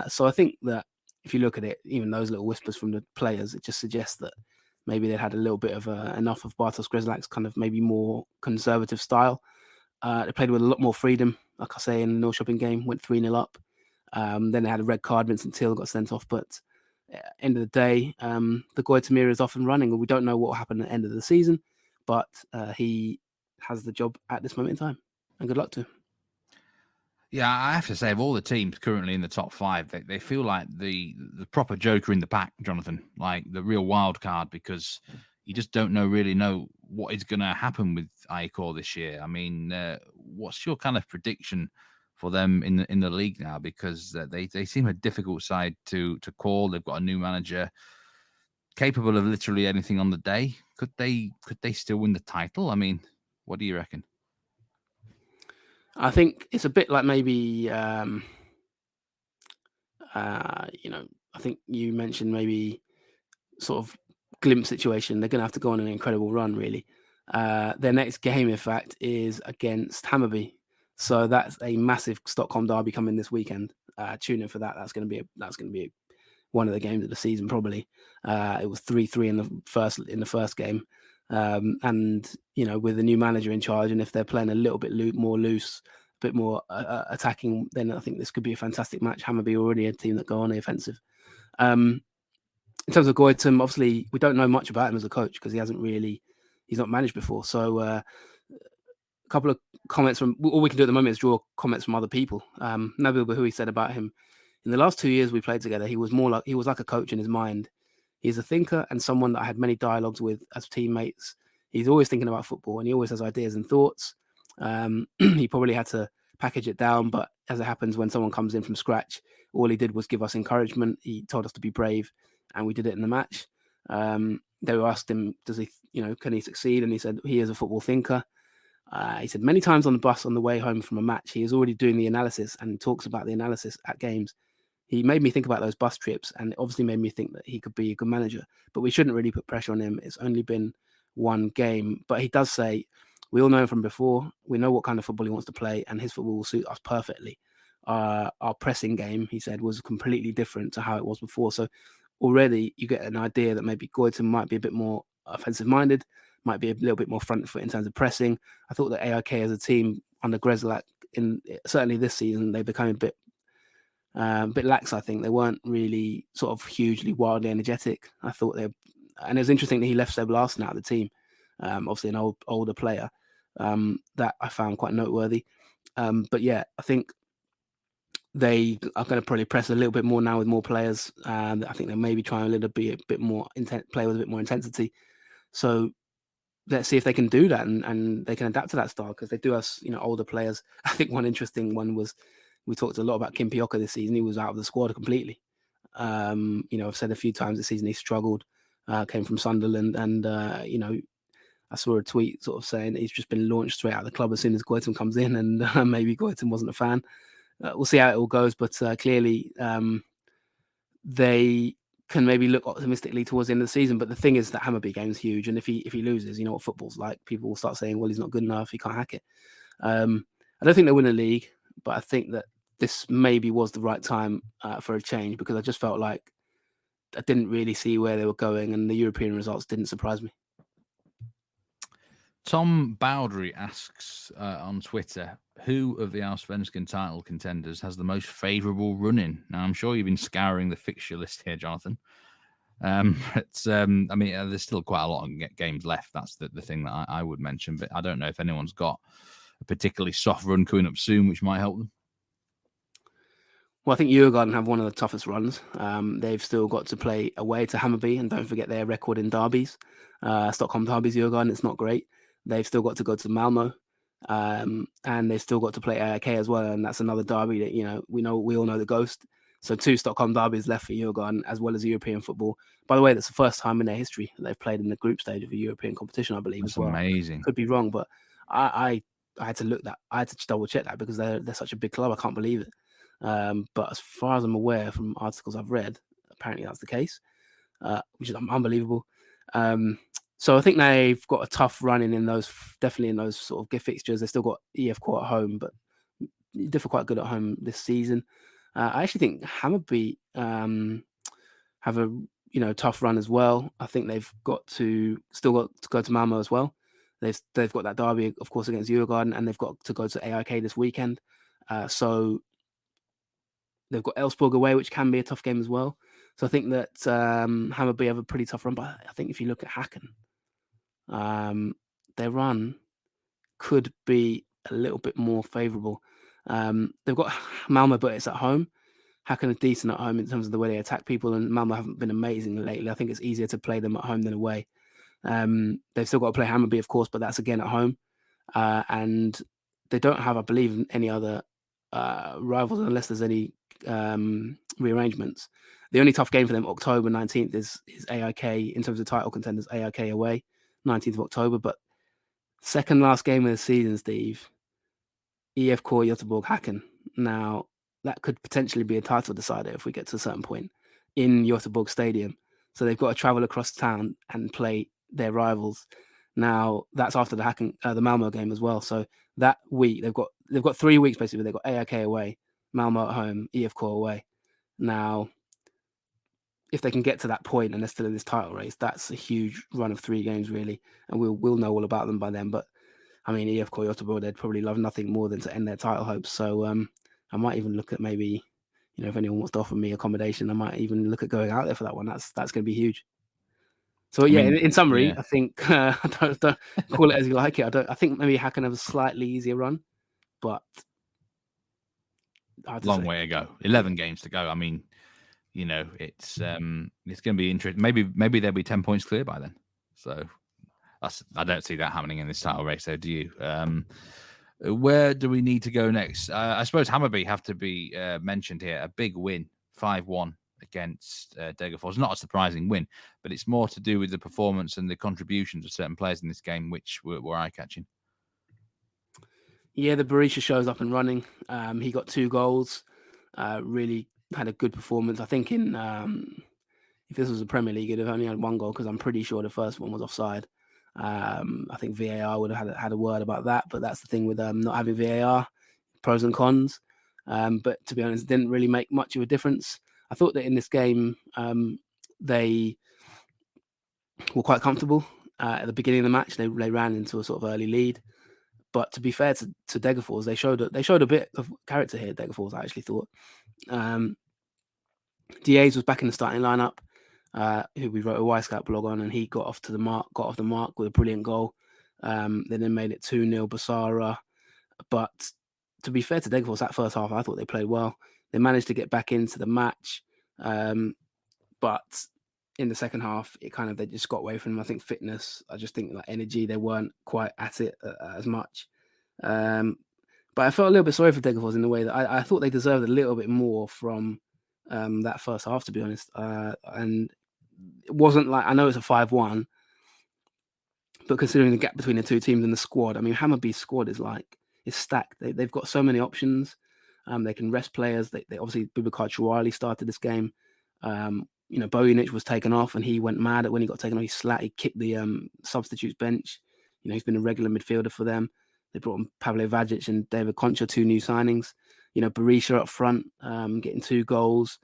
So I think that if you look at it, even those little whispers from the players, it just suggests that maybe they had a little bit of enough of Bartosz Grzelak's kind of maybe more conservative style. They played with a lot more freedom, like I say, in the Norrköping game, went 3-0 up. Then they had a red card, Vincent Till got sent off. But end of the day, the Goitom era is off and running, and we don't know what will happen at the end of the season, but he has the job at this moment in time, and good luck to him. Yeah, I have to say, of all the teams currently in the top 5, they feel like the proper joker in the pack, Jonathan, like the real wild card, because you just don't really know what is going to happen with AEK this year. I mean, what's your kind of prediction for them in the league now? Because they seem a difficult side to call. They've got a new manager capable of literally anything on the day. Could they still win the title? I mean, what do you reckon? I think it's a bit like maybe I think you mentioned maybe sort of glimpse situation. They're going to have to go on an incredible run, really. Their next game, in fact, is against Hammarby, so that's a massive Stockholm derby coming this weekend. Tune in for that. That's going to be one of the games of the season, probably. It was 3-3 in the first game, and with the new manager in charge, and if they're playing a little bit more loose, a bit more attacking, then I think this could be a fantastic match. Hammarby already a team that go on the offensive. In terms of Goitom, obviously we don't know much about him as a coach because he's not managed before. So a couple of comments from all we can do at the moment is draw comments from other people. Nabil Bahoui said about him, in the last 2 years we played together, he was like a coach in his mind. He's a thinker and someone that I had many dialogues with as teammates. He's always thinking about football and he always has ideas and thoughts. He probably had to package it down, but as it happens, when someone comes in from scratch, all he did was give us encouragement. He told us to be brave, and we did it in the match. They asked him, can he succeed? And he said he is a football thinker. He said many times on the bus on the way home from a match, he is already doing the analysis and talks about the analysis at games. He made me think about those bus trips, and it obviously made me think that he could be a good manager, but we shouldn't really put pressure on him. It's only been one game, but he does say, we all know him from before. We know what kind of football he wants to play, and his football will suit us perfectly. Our pressing game, he said, was completely different to how it was before. So already you get an idea that maybe Goitom might be a bit more offensive-minded, might be a little bit more front foot in terms of pressing. I thought that AIK as a team under Grzelak, certainly this season, they became a bit lax. I think they weren't really sort of hugely wildly energetic. I thought and it was interesting that he left Seb Larsson out of the team. Obviously an older player, that I found quite noteworthy. But yeah, I think they are going to probably press a little bit more now with more players. I think they maybe try a bit more play with a bit more intensity. So let's see if they can do that and they can adapt to that style, because they do have older players. I think one interesting one was, we talked a lot about Kim Pioka this season. He was out of the squad completely. I've said a few times this season he struggled. Came from Sunderland, and I saw a tweet sort of saying he's just been launched straight out of the club as soon as Goitom comes in, and maybe Goitom wasn't a fan. We'll see how it all goes, but clearly they can maybe look optimistically towards the end of the season. But the thing is that Hammarby game is huge, and if he loses, you know what football's like. People will start saying, well, he's not good enough, he can't hack it. I don't think they'll win the league, but I think that this maybe was the right time for a change, because I just felt like I didn't really see where they were going, and the European results didn't surprise me. Tom Bowdery asks on Twitter, who of the Allsvenskan title contenders has the most favourable run-in? Now, I'm sure you've been scouring the fixture list here, Jonathan. I mean, there's still quite a lot of games left. That's the thing that I would mention, but I don't know if anyone's got a particularly soft run coming up soon, which might help them. Well, I think Djurgården have one of the toughest runs. They've still got to play away to Hammarby, and don't forget their record in derbies. Stockholm derbies, Djurgården, it's not great. They've still got to go to Malmo, and they've still got to play AIK as well, and that's another derby that we all know the ghost. So 2 Stockholm derbies left for Djurgården, as well as European football. By the way, that's the first time in their history that they've played in the group stage of a European competition, I believe. That's as well. Amazing. Could be wrong, but I I had to double check that because they're such a big club. I can't believe it. But as far as I'm aware from articles I've read, apparently that's the case, which is unbelievable. So I think they've got a tough running in those, definitely in those sort of gift fixtures. They've still got EFK at home, but they're quite good at home this season. I actually think Hammarby have a tough run as well. I think they've still got to go to Malmo as well. They've got that derby, of course, against Djurgården, and they've got to go to AIK this weekend. So they've got Elfsborg away, which can be a tough game as well. So I think that Hammarby have a pretty tough run. But I think if you look at Häcken, their run could be a little bit more favourable. They've got Malmo, but it's at home. Häcken are decent at home in terms of the way they attack people, and Malmo haven't been amazing lately. I think it's easier to play them at home than away. They've still got to play Hammarby, of course, but that's again at home. And they don't have, I believe, any other rivals unless there's any rearrangements. The only tough game for them, October 19th, is AIK in terms of title contenders, AIK away, 19th of October. But second last game of the season, Steve, EFK Göteborg Häcken. Now, that could potentially be a title decider if we get to a certain point in Göteborg Stadium. So they've got to travel across town and play their rivals. Now, that's after the Malmo game as well. So that week, they've got 3 weeks basically. They've got AIK away, Malmo at home, EFK away. Now, if they can get to that point and they're still in this title race, that's a huge run of 3 games, really. And we'll know all about them by then. But, I mean, EFK Göteborg, they'd probably love nothing more than to end their title hopes. So I might even look at maybe, if anyone wants to offer me accommodation, I might even look at going out there for that one. That's going to be huge. So yeah, in summary, I think don't call it as you like it. I think maybe Häcken have a slightly easier run, but long way to go. 11 games to go. I mean, it's going to be interesting. Maybe they'll be 10 points clear by then. So I don't see that happening in this title race. So do you? Where do we need to go next? I suppose Hammarby have to be mentioned here. A big win, 5-1 against Degerfors. Not a surprising win, but it's more to do with the performance and the contributions of certain players in this game, which were eye-catching. Yeah, the Berisha show's up and running. He got 2 goals. Really had a good performance. I think if this was a Premier League, he'd have only had 1 goal because I'm pretty sure the first one was offside. I think VAR would have had a word about that, but that's the thing with not having VAR, pros and cons. But to be honest, it didn't really make much of a difference. I thought that in this game, they were quite comfortable. At the beginning of the match, they ran into a sort of early lead. But to be fair to Degerfors, they showed a bit of character here. Degerfors, I actually thought. Diaz was back in the starting lineup, who we wrote a Y-Scout blog on, and he got off the mark with a brilliant goal. Then they made it 2-0 Basara. But to be fair to Degerfors, that first half, I thought they played well. They managed to get back into the match. But in the second half, they just got away from them. I think fitness, I just think like energy, they weren't quite at it as much. But I felt a little bit sorry for Degerfors in the way that I thought they deserved a little bit more from that first half, to be honest. And it wasn't like, I know it's a 5-1, but considering the gap between the 2 teams and the squad, I mean, Hammarby's squad is stacked. They've got so many options. They can rest players. They obviously, Bubakar Chouali started this game. Bojanic was taken off, and he went mad at when he got taken off. He kicked the substitutes bench. He's been a regular midfielder for them. They brought in Pavle Vagic and David Concha, 2 new signings. Berisha up front, getting 2 goals.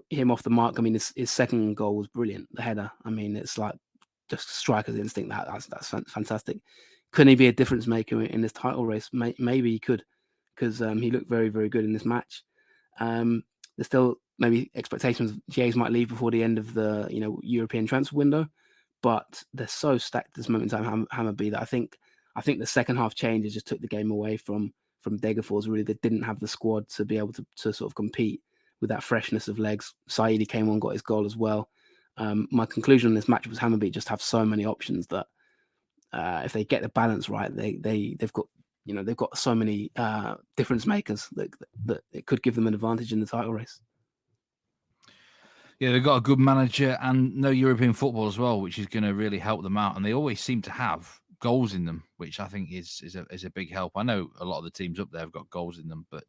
Him off the mark. I mean, his second goal was brilliant. The header. I mean, it's like just striker's instinct. That's fantastic. Couldn't he be a difference maker in this title race? Maybe he could, because he looked very, very good in this match. There's still maybe expectations Jays might leave before the end of the European transfer window, but they're so stacked at this moment in time, Hammarby, that I think the second half changes just took the game away from Degerfors. Really, they didn't have the squad to be able to sort of compete with that freshness of legs. Saidi came on, got his goal as well. My conclusion on this match was Hammarby just have so many options that if they get the balance right, they've got so many difference makers that it could give them an advantage in the title race. Yeah, they've got a good manager and no European football as well, which is going to really help them out. And they always seem to have goals in them, which I think is a big help. I know a lot of the teams up there have got goals in them, but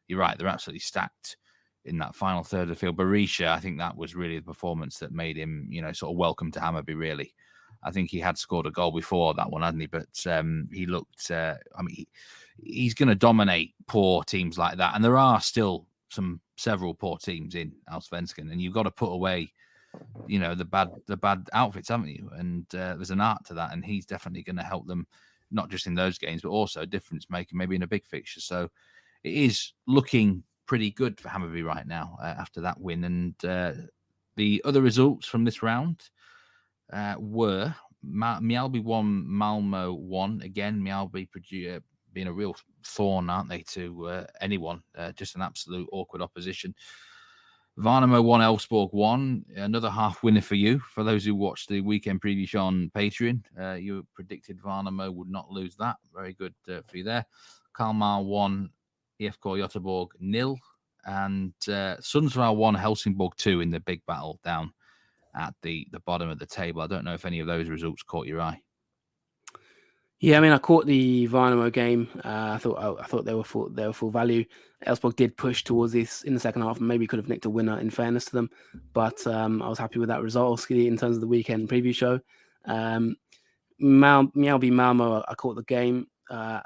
you're right, they're absolutely stacked in that final third of the field. Berisha, I think that was really the performance that made him, sort of welcome to Hammarby, really. I think he had scored a goal before that one, hadn't he? But he looked, he's going to dominate poor teams like that. And there are still several poor teams in Allsvenskan, and you've got to put away, the bad outfits, haven't you? And there's an art to that, and he's definitely going to help them, not just in those games, but also a difference maker, maybe in a big fixture. So it is looking pretty good for Hammarby right now after that win. And the other results from this round were Mjällby 1, Malmo 1. Again, Mjällby being a real thorn, aren't they, to anyone? Just an absolute awkward opposition. Värnamo 1, Elfsborg 1. Another half winner for you. For those who watched the weekend preview show on Patreon, you predicted Värnamo would not lose that. Very good for you there. Kalmar 1, IFK Göteborg 0. And Sundsvall 1, Helsingborg 2 in the big battle down at the bottom of the table. I don't know if any of those results caught your eye. Yeah, I mean, I caught the Värnamo game. I thought they were full value. Elfsborg did push towards this in the second half, and maybe could have nicked a winner in fairness to them. But I was happy with that result in terms of the weekend preview show. Mjällby Malmo, I caught the game. I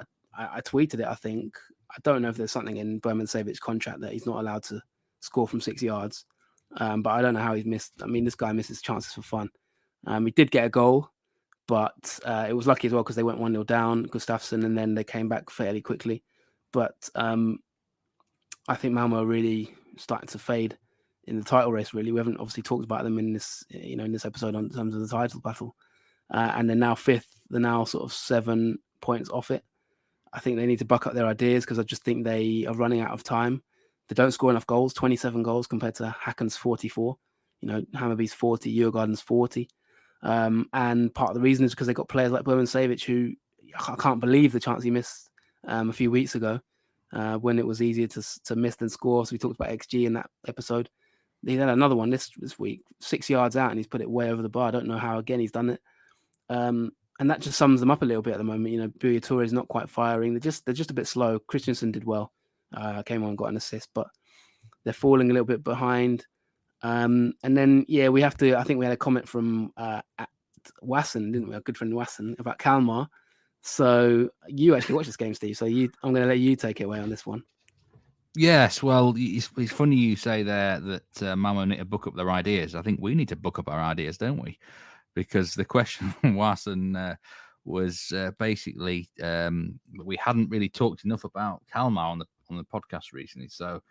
tweeted it, I think. I don't know if there's something in Berman Savic's contract that he's not allowed to score from 6 yards. But I don't know how he's missed. I mean, this guy misses chances for fun. He did get a goal, but it was lucky as well because they went 1-0 down, Gustafsson, and then they came back fairly quickly. But I think Malmo are really starting to fade in the title race. Really, we haven't obviously talked about them in this episode in terms of the title battle, and they're now fifth. They're now sort of 7 points off it. I think they need to buck up their ideas because I just think they are running out of time. They don't score enough goals, 27 goals compared to Häcken's 44. Hammarby's 40, Djurgården's 40. And part of the reason is because they got players like Berman Savic, who I can't believe the chance he missed a few weeks ago when it was easier to miss than score. So we talked about XG in that episode. He had another one this week, 6 yards out, and he's put it way over the bar. I don't know how again he's done it. And that just sums them up a little bit at the moment. Buya Toure is not quite firing. They're just a bit slow. Christensen did well. Came on and got an assist, but they're falling a little bit behind. And then, I think we had a comment from Wasson, didn't we? Our good friend Wasson about Kalmar. So you actually watched this game, Steve. So I'm going to let you take it away on this one. Yes, well, it's funny you say there that Malmo need to book up their ideas. I think we need to book up our ideas, don't we? Because the question from Wasson was basically we hadn't really talked enough about Kalmar on the podcast recently. So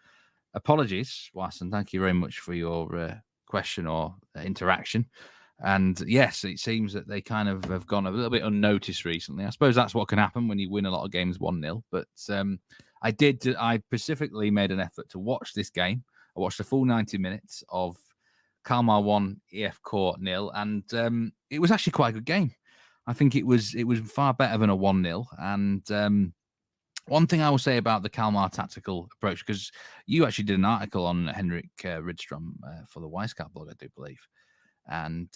apologies, Wasson. Thank you very much for your question or interaction. And yes, it seems that they kind of have gone a little bit unnoticed recently. I suppose that's what can happen when you win a lot of games 1-0. But I specifically made an effort to watch this game. I watched the full 90 minutes of Kalmar 1, IFK 0, and it was actually quite a good game. I think it was far better than a 1-0. And one thing I will say about the Kalmar tactical approach, because you actually did an article on Henrik Rydström for the Weisskat blog, I do believe, and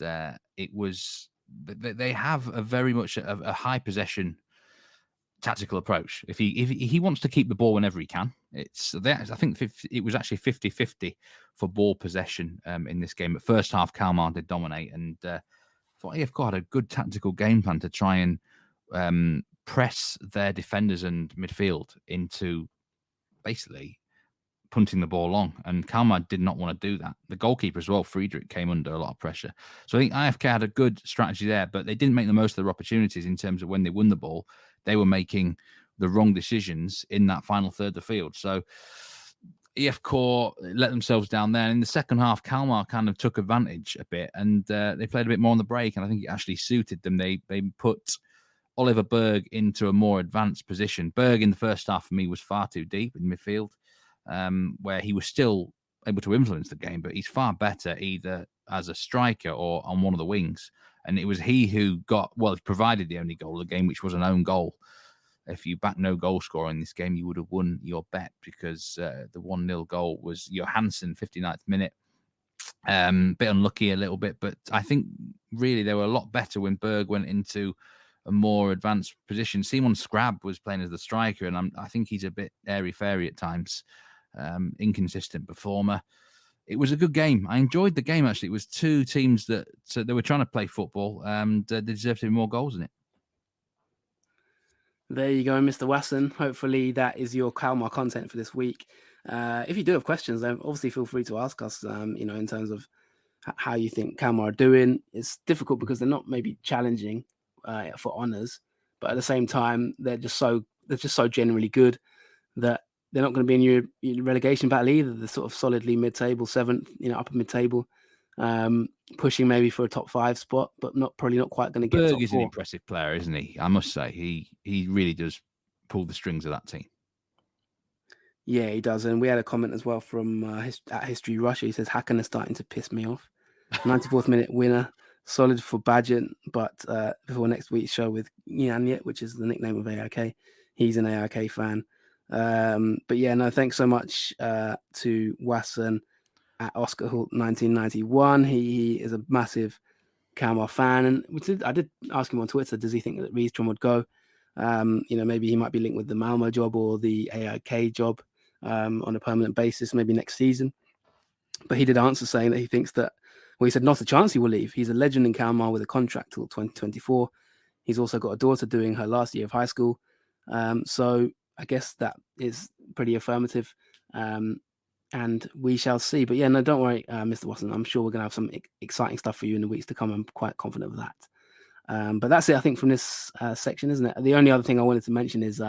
it was they have a very much a high possession tactical approach. If he wants to keep the ball whenever he can, I think it was actually 50-50 for ball possession in this game. But first half, Kalmar did dominate, and thought IFK had a good tactical game plan to try and press their defenders and midfield into basically punting the ball long, and Kalmar did not want to do that. The goalkeeper as well, Friedrich, came under a lot of pressure. So I think IFK had a good strategy there, but they didn't make the most of their opportunities in terms of when they won the ball. They were making the wrong decisions in that final third of the field. So IFK let themselves down there. And in the second half, Kalmar kind of took advantage a bit, and they played a bit more on the break, and I think it actually suited them. They put Oliver Berg into a more advanced position. Berg in the first half for me was far too deep in midfield, where he was still able to influence the game, but he's far better either as a striker or on one of the wings. And it was he who provided the only goal of the game, which was an own goal. If you back no goal scorer in this game, you would have won your bet, because the 1-0 goal was Johansson, 59th minute. Bit unlucky a little bit, but I think really they were a lot better when Berg went into a more advanced position. Simon Scrab was playing as the striker, and I think he's a bit airy-fairy at times, inconsistent performer. It was a good game. I enjoyed the game, actually. It was two teams that they were trying to play football, and they deserved to be more goals in it. There you go, Mr. Wasson. Hopefully that is your Kalmar content for this week. If you do have questions, then obviously feel free to ask us, in terms of how you think Kalmar are doing. It's difficult because they're not maybe challenging for honours, but at the same time, they're just so generally good that they're not going to be in relegation battle either. They're sort of solidly mid-table, 7th, upper mid-table, pushing maybe for a top 5 spot, but probably not quite going to get top 4. Berg is an impressive player, isn't he? I must say, he really does pull the strings of that team. Yeah, he does. And we had a comment as well from at History Russia. He says, Hacken is starting to piss me off. 94th minute winner, solid for Badgett, but before next week's show with Yanyet, which is the nickname of AIK, he's an AIK fan. But yeah, no, thanks so much to Wasson at Oscar Holt 1991. He is a massive Kalmar fan, and I did ask him on Twitter, does he think that Rydström would go? Maybe he might be linked with the Malmo job or the AIK job on a permanent basis, maybe next season. But he did answer saying that he thinks that, well, he said not a chance he will leave. He's a legend in Kalmar with a contract till 2024. He's also got a daughter doing her last year of high school. So I guess that is pretty affirmative. And we shall see. But yeah, no, don't worry, Mr. Watson. I'm sure we're going to have some exciting stuff for you in the weeks to come. I'm quite confident of that. But that's it, I think, from this section, isn't it? The only other thing I wanted to mention is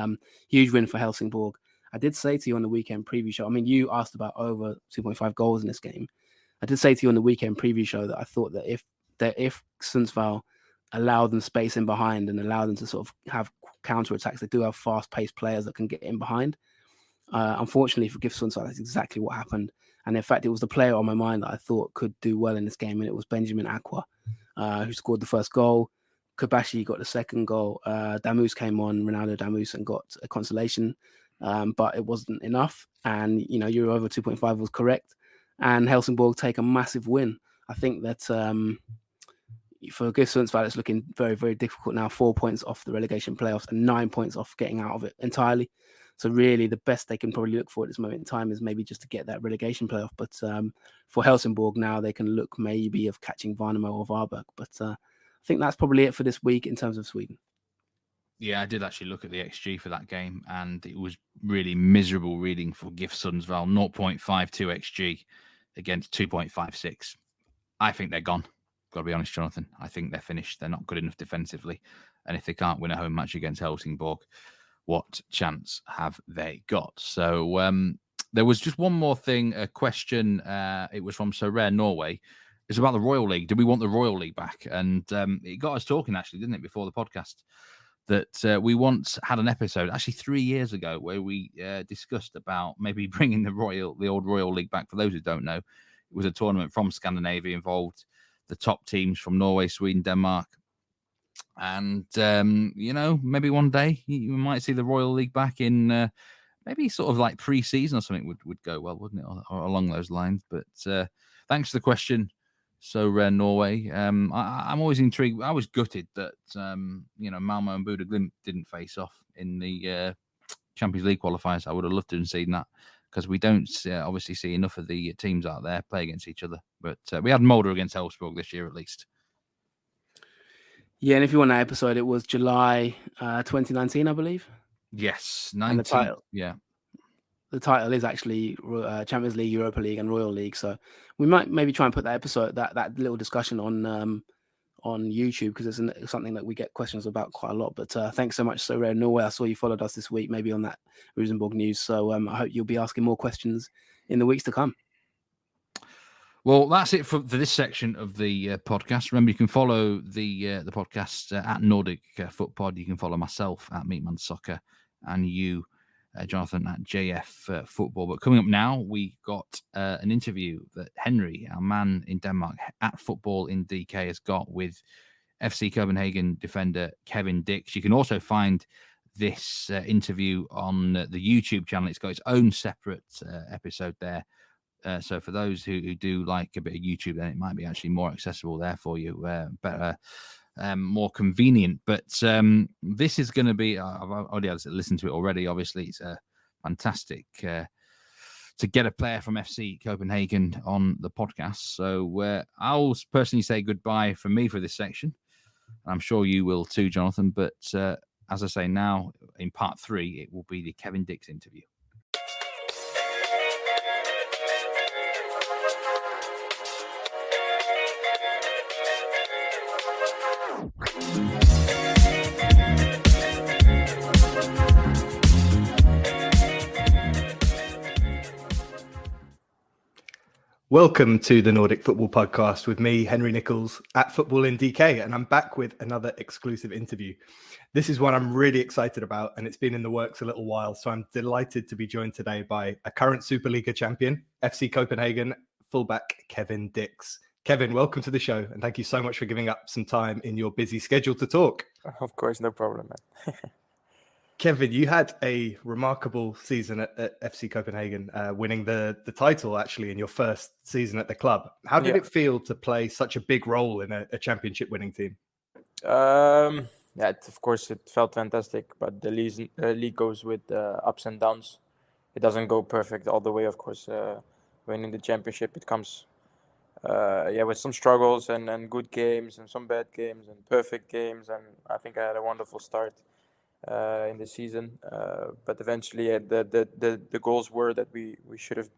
huge win for Helsingborg. I did say to you on the weekend preview show, I mean, you asked about over 2.5 goals in this game. I did say to you on the weekend preview show that I thought that if Sundsvall allowed them space in behind and allowed them to sort of have counter-attacks, they do have fast-paced players that can get in behind. Unfortunately for GIF Sundsvall, that's exactly what happened. And in fact, it was the player on my mind that I thought could do well in this game, and it was Benjamin Aqua, who scored the first goal. Kobashi got the second goal. Damus came on, Ronaldo Damus, and got a consolation. But it wasn't enough. And, Euro over 2.5 was correct. And Helsingborg take a massive win. I think that for GIF Sundsvall, it's looking very, very difficult now. 4 points off the relegation playoffs and 9 points off getting out of it entirely. So really, the best they can probably look for at this moment in time is maybe just to get that relegation playoff. But for Helsingborg now, they can look maybe of catching Värnamo or Varberg. But I think that's probably it for this week in terms of Sweden. Yeah, I did actually look at the XG for that game, and it was really miserable reading for GIF Sundsvall. 0.52 XG against 2.56. I think they're gone. Got to be honest, Jonathan. I think they're finished. They're not good enough defensively. And if they can't win a home match against Helsingborg, what chance have they got? So there was just one more thing, a question. It was from Sorare, Norway. It's about the Royal League. Do we want the Royal League back? And it got us talking, actually, didn't it, before the podcast, that we once had an episode, actually 3 years ago, where we discussed about maybe bringing the old Royal League back. For those who don't know, it was a tournament from Scandinavia, involved the top teams from Norway, Sweden, Denmark. And, maybe one day you might see the Royal League back in maybe sort of like pre-season or something would go well, wouldn't it? Or along those lines. But thanks for the question. So, Norway, I'm always intrigued. I was gutted that, Malmo and Bodø Glimt didn't face off in the Champions League qualifiers. I would have loved to have seen that, because we don't obviously see enough of the teams out there play against each other. But we had Molde against Elfsborg this year, at least. Yeah, and if you want that episode, it was July 2019, I believe. Yes, 19. And the title, yeah. The title is actually Champions League, Europa League, and Royal League. So we might maybe try and put that episode, that little discussion on YouTube, because it's something that we get questions about quite a lot. But thanks so much, Sorare, Norway. I saw you followed us this week, maybe on that Rosenborg news. So I hope you'll be asking more questions in the weeks to come. Well, that's it for this section of the podcast. Remember, you can follow the podcast at Nordic Foot Pod. You can follow myself at Meatman Soccer, and you, Jonathan, at JF Football. But coming up now, we got an interview that Henry, our man in Denmark, at Football in DK, has got with FC Copenhagen defender Kevin Diks. You can also find this interview on the YouTube channel. It's got its own separate episode there. So for those who do like a bit of YouTube, then it might be actually more accessible there for you. Better more convenient. But this is going to be, I've already had to listen to it already. Obviously, it's a fantastic to get a player from FC Copenhagen on the podcast. So I'll personally say goodbye from me for this section. I'm sure you will too, Jonathan. But as I say now, in part 3, it will be the Kevin Diks interview. Welcome to the Nordic Football Podcast with me, Henry Nicholls, at Football in DK, and I'm back with another exclusive interview. This is one I'm really excited about, and it's been in the works a little while, so I'm delighted to be joined today by a current Superliga champion, FC Copenhagen fullback Kevin Diks. Kevin, welcome to the show, and thank you so much for giving up some time in your busy schedule to talk. Of course, no problem, man. Kevin, you had a remarkable season at FC Copenhagen, winning the title actually in your first season at the club. How did it feel to play such a big role in a championship winning team? Of course, it felt fantastic, but the league goes with ups and downs. It doesn't go perfect all the way, of course. Winning the championship, it comes with some struggles and good games and some bad games and perfect games. And I think I had a wonderful start in the season, but eventually the goals were that we should have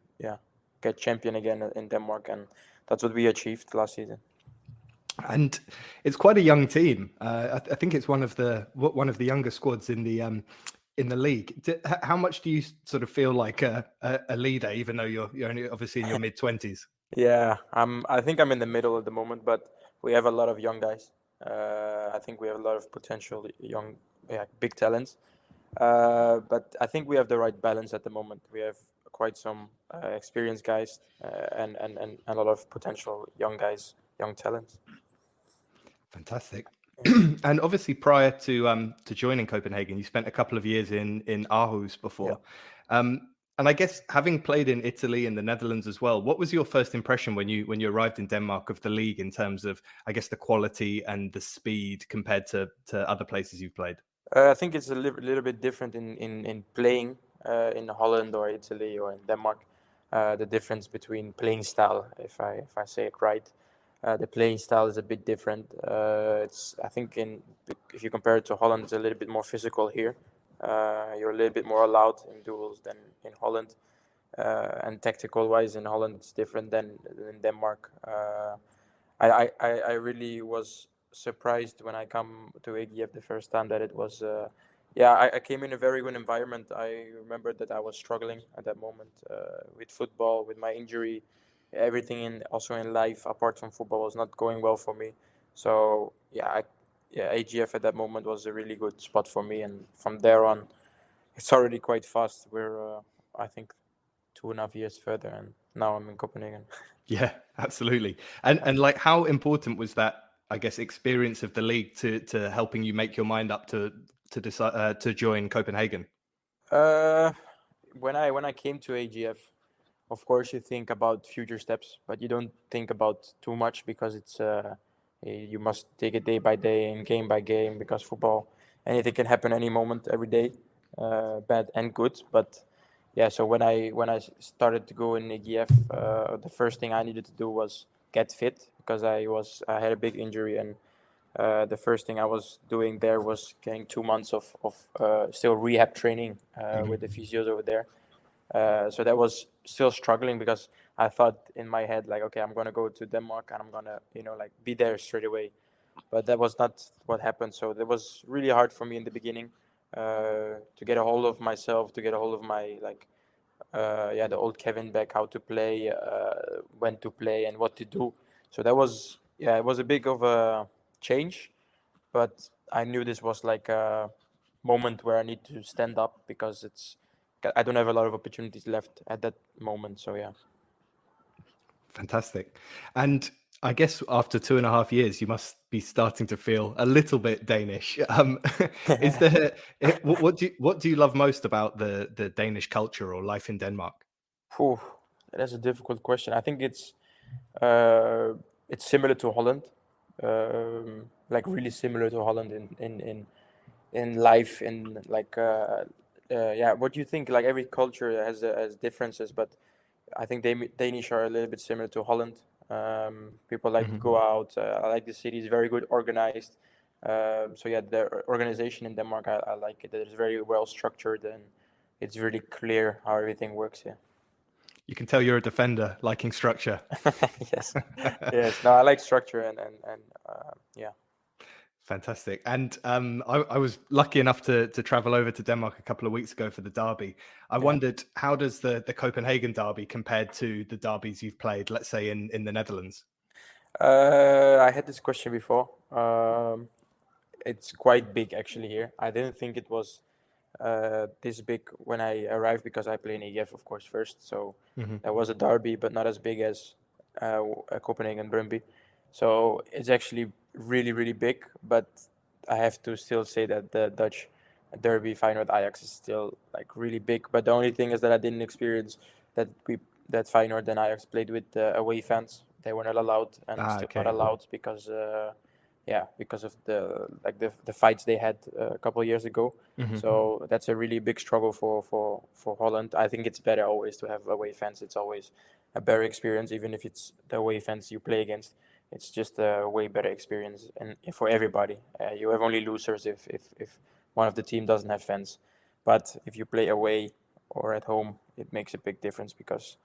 get champion again in Denmark, and that's what we achieved last season. And it's quite a young team. I think it's one of the younger squads in the league. How much do you sort of feel like a leader, even though you're only obviously in your mid-20s? Yeah, I think I'm in the middle at the moment, but we have a lot of young guys. I think we have a lot of potential young, big talents. But I think we have the right balance at the moment. We have quite some experienced guys and a lot of potential young guys, young talents. Fantastic. And obviously, prior to joining Copenhagen, you spent a couple of years in Aarhus before. Yeah. And I guess having played in Italy and the Netherlands as well, what was your first impression when you arrived in Denmark of the league in terms of, I guess, the quality and the speed compared to other places you've played? I think it's a little bit different in playing in Holland or Italy or in Denmark. The difference between playing style, if I say it right, the playing style is a bit different. I think if you compare it to Holland, it's a little bit more physical here. You're a little bit more allowed in duels than in Holland, and tactical wise in Holland it's different than in Denmark. I really was surprised when I come to AGF the first time that it was I came in a very good environment. I remember that I was struggling at that moment with football, with my injury, everything also in life apart from football was not going well for me. So AGF at that moment was a really good spot for me, and from there on it's already quite fast. We're I think 2.5 years further, and now I'm in Copenhagen. Yeah, absolutely. And like, how important was that, I guess, experience of the league to helping you make your mind up to decide to join Copenhagen? When I came to AGF, of course you think about future steps, but you don't think about too much because it's you must take it day by day and game by game, because football, anything can happen any moment, every day, bad and good. But so when I started to go in AGF, the first thing I needed to do was get fit, because I had a big injury, and the first thing I was doing there was getting 2 months of still rehab training with the physios over there. So that was still struggling, because I thought in my head, like, okay, I'm going to go to Denmark and I'm going to, be there straight away. But that was not what happened. So that was really hard for me in the beginning to get a hold of myself, to get a hold of my, the old Kevin back, how to play, when to play and what to do. So that was, it was a big of a change. But I knew this was like a moment where I need to stand up, because I don't have a lot of opportunities left at that moment. So Fantastic. And I guess after 2.5 years, you must be starting to feel a little bit Danish. Is there what do you love most about the Danish culture or life in Denmark? That's a difficult question. I think it's similar to Holland. like really similar to Holland in life, in like what do you think? Like every culture has differences, but I think Danish are a little bit similar to Holland. People like to go out. I like the city; it's very good organized. So yeah, the organization in Denmark, I like it. It's very well structured and it's really clear how everything works here. You can tell you're a defender, liking structure. Yes, yes. No, I like structure and yeah. Fantastic. And I was lucky enough to travel over to Denmark a couple of weeks ago for the derby. I wondered, how does the Copenhagen derby compared to the derbies you've played, let's say in the Netherlands? I had this question before. It's quite big actually here. I didn't think it was this big when I arrived because I play in EF, of course, first. So that was a derby, but not as big as Copenhagen Brøndby. So it's actually really, really big. But I have to still say that the Dutch derby Feyenoord Ajax is still like really big. But the only thing is that I didn't experience that Feyenoord and Ajax played with away fans. They were not allowed and still not allowed because because of the fights they had a couple of years ago. So that's a really big struggle for Holland. I think it's better always to have away fans. It's always a better experience, even if it's the away fans you play against. It's just a way better experience, and for everybody. You have only losers if one of the team doesn't have fans. But if you play away or at home, it makes a big difference because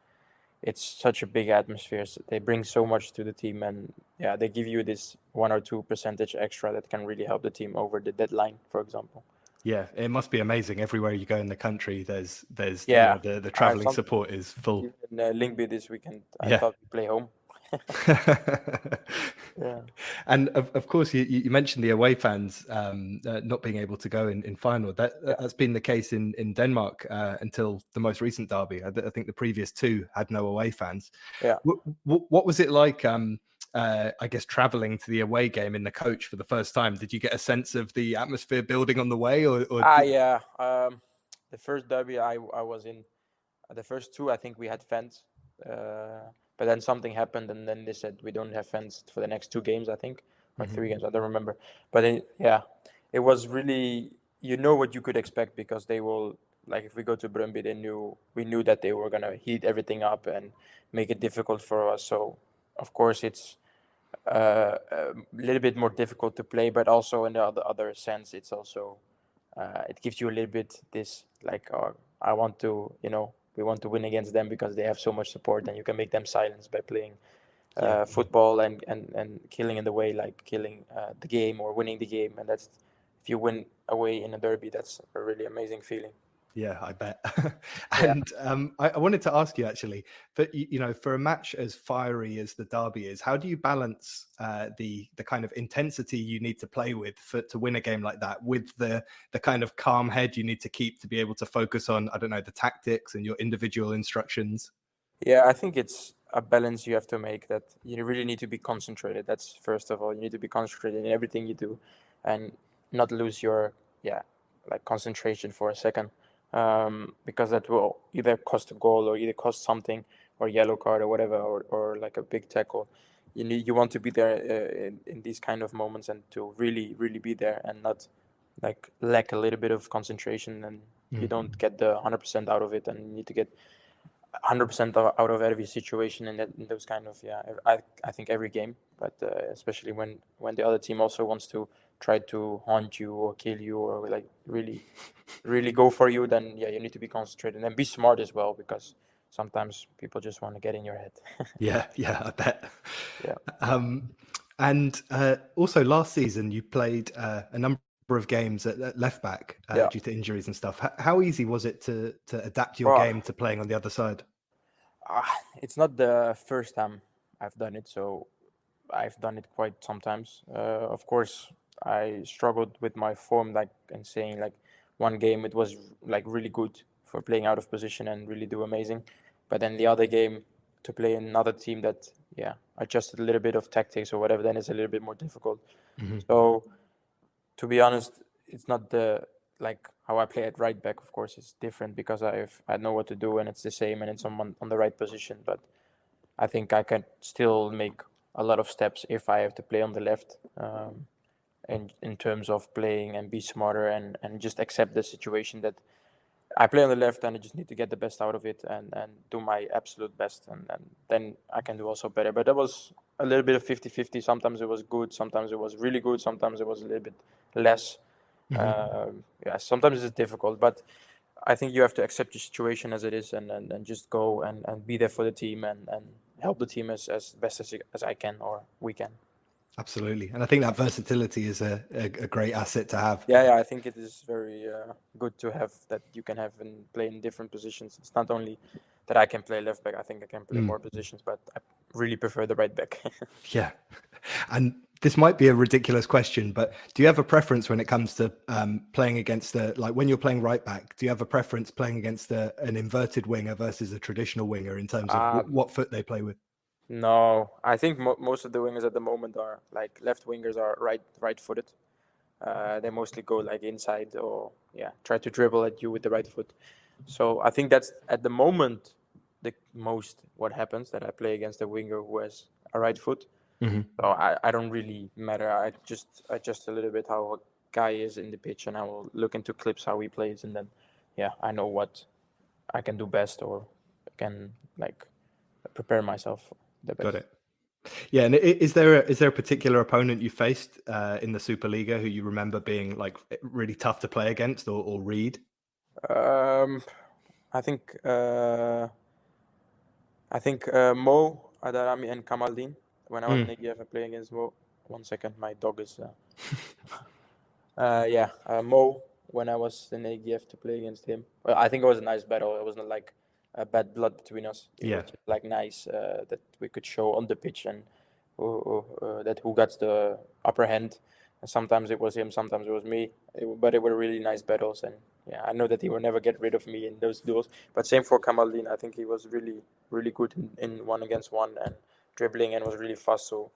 it's such a big atmosphere. So they bring so much to the team, and they give you this 1 or 2% extra that can really help the team over the deadline, for example. Yeah, it must be amazing. Everywhere you go in the country, there's the traveling support is full. In Lyngby this weekend, I thought we play home. Yeah. And of course, you mentioned the away fans not being able to go in final. That's been the case in Denmark until the most recent derby. I think the previous two had no away fans. Yeah. What was it like? I guess traveling to the away game in the coach for the first time. Did you get a sense of the atmosphere building on the way, or the first derby I was in, the first two I think we had fans. But then something happened, and then they said we don't have fans for the next 2 games, I think, or 3 games. I don't remember. But it was really, what you could expect, because they will, like, if we go to Brøndby, we knew that they were gonna heat everything up and make it difficult for us. So of course it's a little bit more difficult to play, but also in the other sense, it's also it gives you a little bit this like, I want to, we want to win against them because they have so much support, and you can make them silence by playing football and killing in the way, like killing the game or winning the game. And that's, if you win away in a derby, that's a really amazing feeling. Yeah, I bet. And I wanted to ask you actually, for a match as fiery as the derby is, how do you balance the kind of intensity you need to play with to win a game like that, with the kind of calm head you need to keep to be able to focus on, I don't know, the tactics and your individual instructions? Yeah, I think it's a balance you have to make, that you really need to be concentrated. That's first of all, you need to be concentrated in everything you do and not lose your concentration for a second. Because that will either cost a goal or either cost something, or yellow card or whatever, or like a big tackle. You want to be there in these kind of moments, and to really, really be there and not like lack a little bit of concentration, and you don't get the 100% out of it, and you need to get 100% out of every situation in those kind of I think every game, but especially when the other team also wants to try to haunt you or kill you, or like really really go for you, then you need to be concentrated and be smart as well, because sometimes people just want to get in your head. yeah I bet. Yeah. And also last season you played a number of games at left back due to injuries and stuff. How easy was it to adapt your game to playing on the other side? It's not the first time I've done it, so I've done it quite sometimes. Of course, I struggled with my form, like, and saying like one game it was like really good for playing out of position and really do amazing, but then the other game to play in another team that adjusted a little bit of tactics or whatever, then it's a little bit more difficult. So to be honest, it's not like how I play at right back. Of course, it's different because I know what to do, and it's the same, and it's someone on the right position. But I think I can still make a lot of steps if I have to play on the left. In terms of playing and be smarter and just accept the situation that I play on the left and I just need to get the best out of it and do my absolute best and then I can do also better. But that was a little bit of 50-50. Sometimes it was good, sometimes it was really good, sometimes it was a little bit less. Sometimes it's difficult, but I think you have to accept your situation as it is and just go and be there for the team and help the team as best as I can or we can. Absolutely. And I think that versatility is a great asset to have. Yeah, I think it is very good to have that you can have and play in different positions. It's not only that I can play left back. I think I can play more positions, but I really prefer the right back. Yeah. And this might be a ridiculous question, but do you have a preference when it comes to playing against like when you're playing right back, do you have a preference playing against an inverted winger versus a traditional winger in terms of what foot they play with? No, I think most of the wingers at the moment are like left wingers are right-footed. They mostly go like inside or try to dribble at you with the right foot. So I think that's at the moment the most what happens, that I play against a winger who has a right foot. So I don't really matter. I just adjust a little bit how a guy is in the pitch, and I will look into clips how he plays, and then I know what I can do best or can like prepare myself the best. Got it. Yeah, and is there a particular opponent you faced in the Superliga who you remember being like really tough to play against or read? I think Mo, Adarami, and Kamaldeen. When I was in AGF, I played against Mo. 1 second, my dog is. Mo. When I was in AGF to play against him, well, I think it was a nice battle. It wasn't like a bad blood between us. It was just like nice that we could show on the pitch and that who got the upper hand. And sometimes it was him, sometimes it was me. But it were really nice battles, and I know that he will never get rid of me in those duels. But same for Kamaldeen. I think he was really, really good in 1-against-1 and dribbling and was really fast. So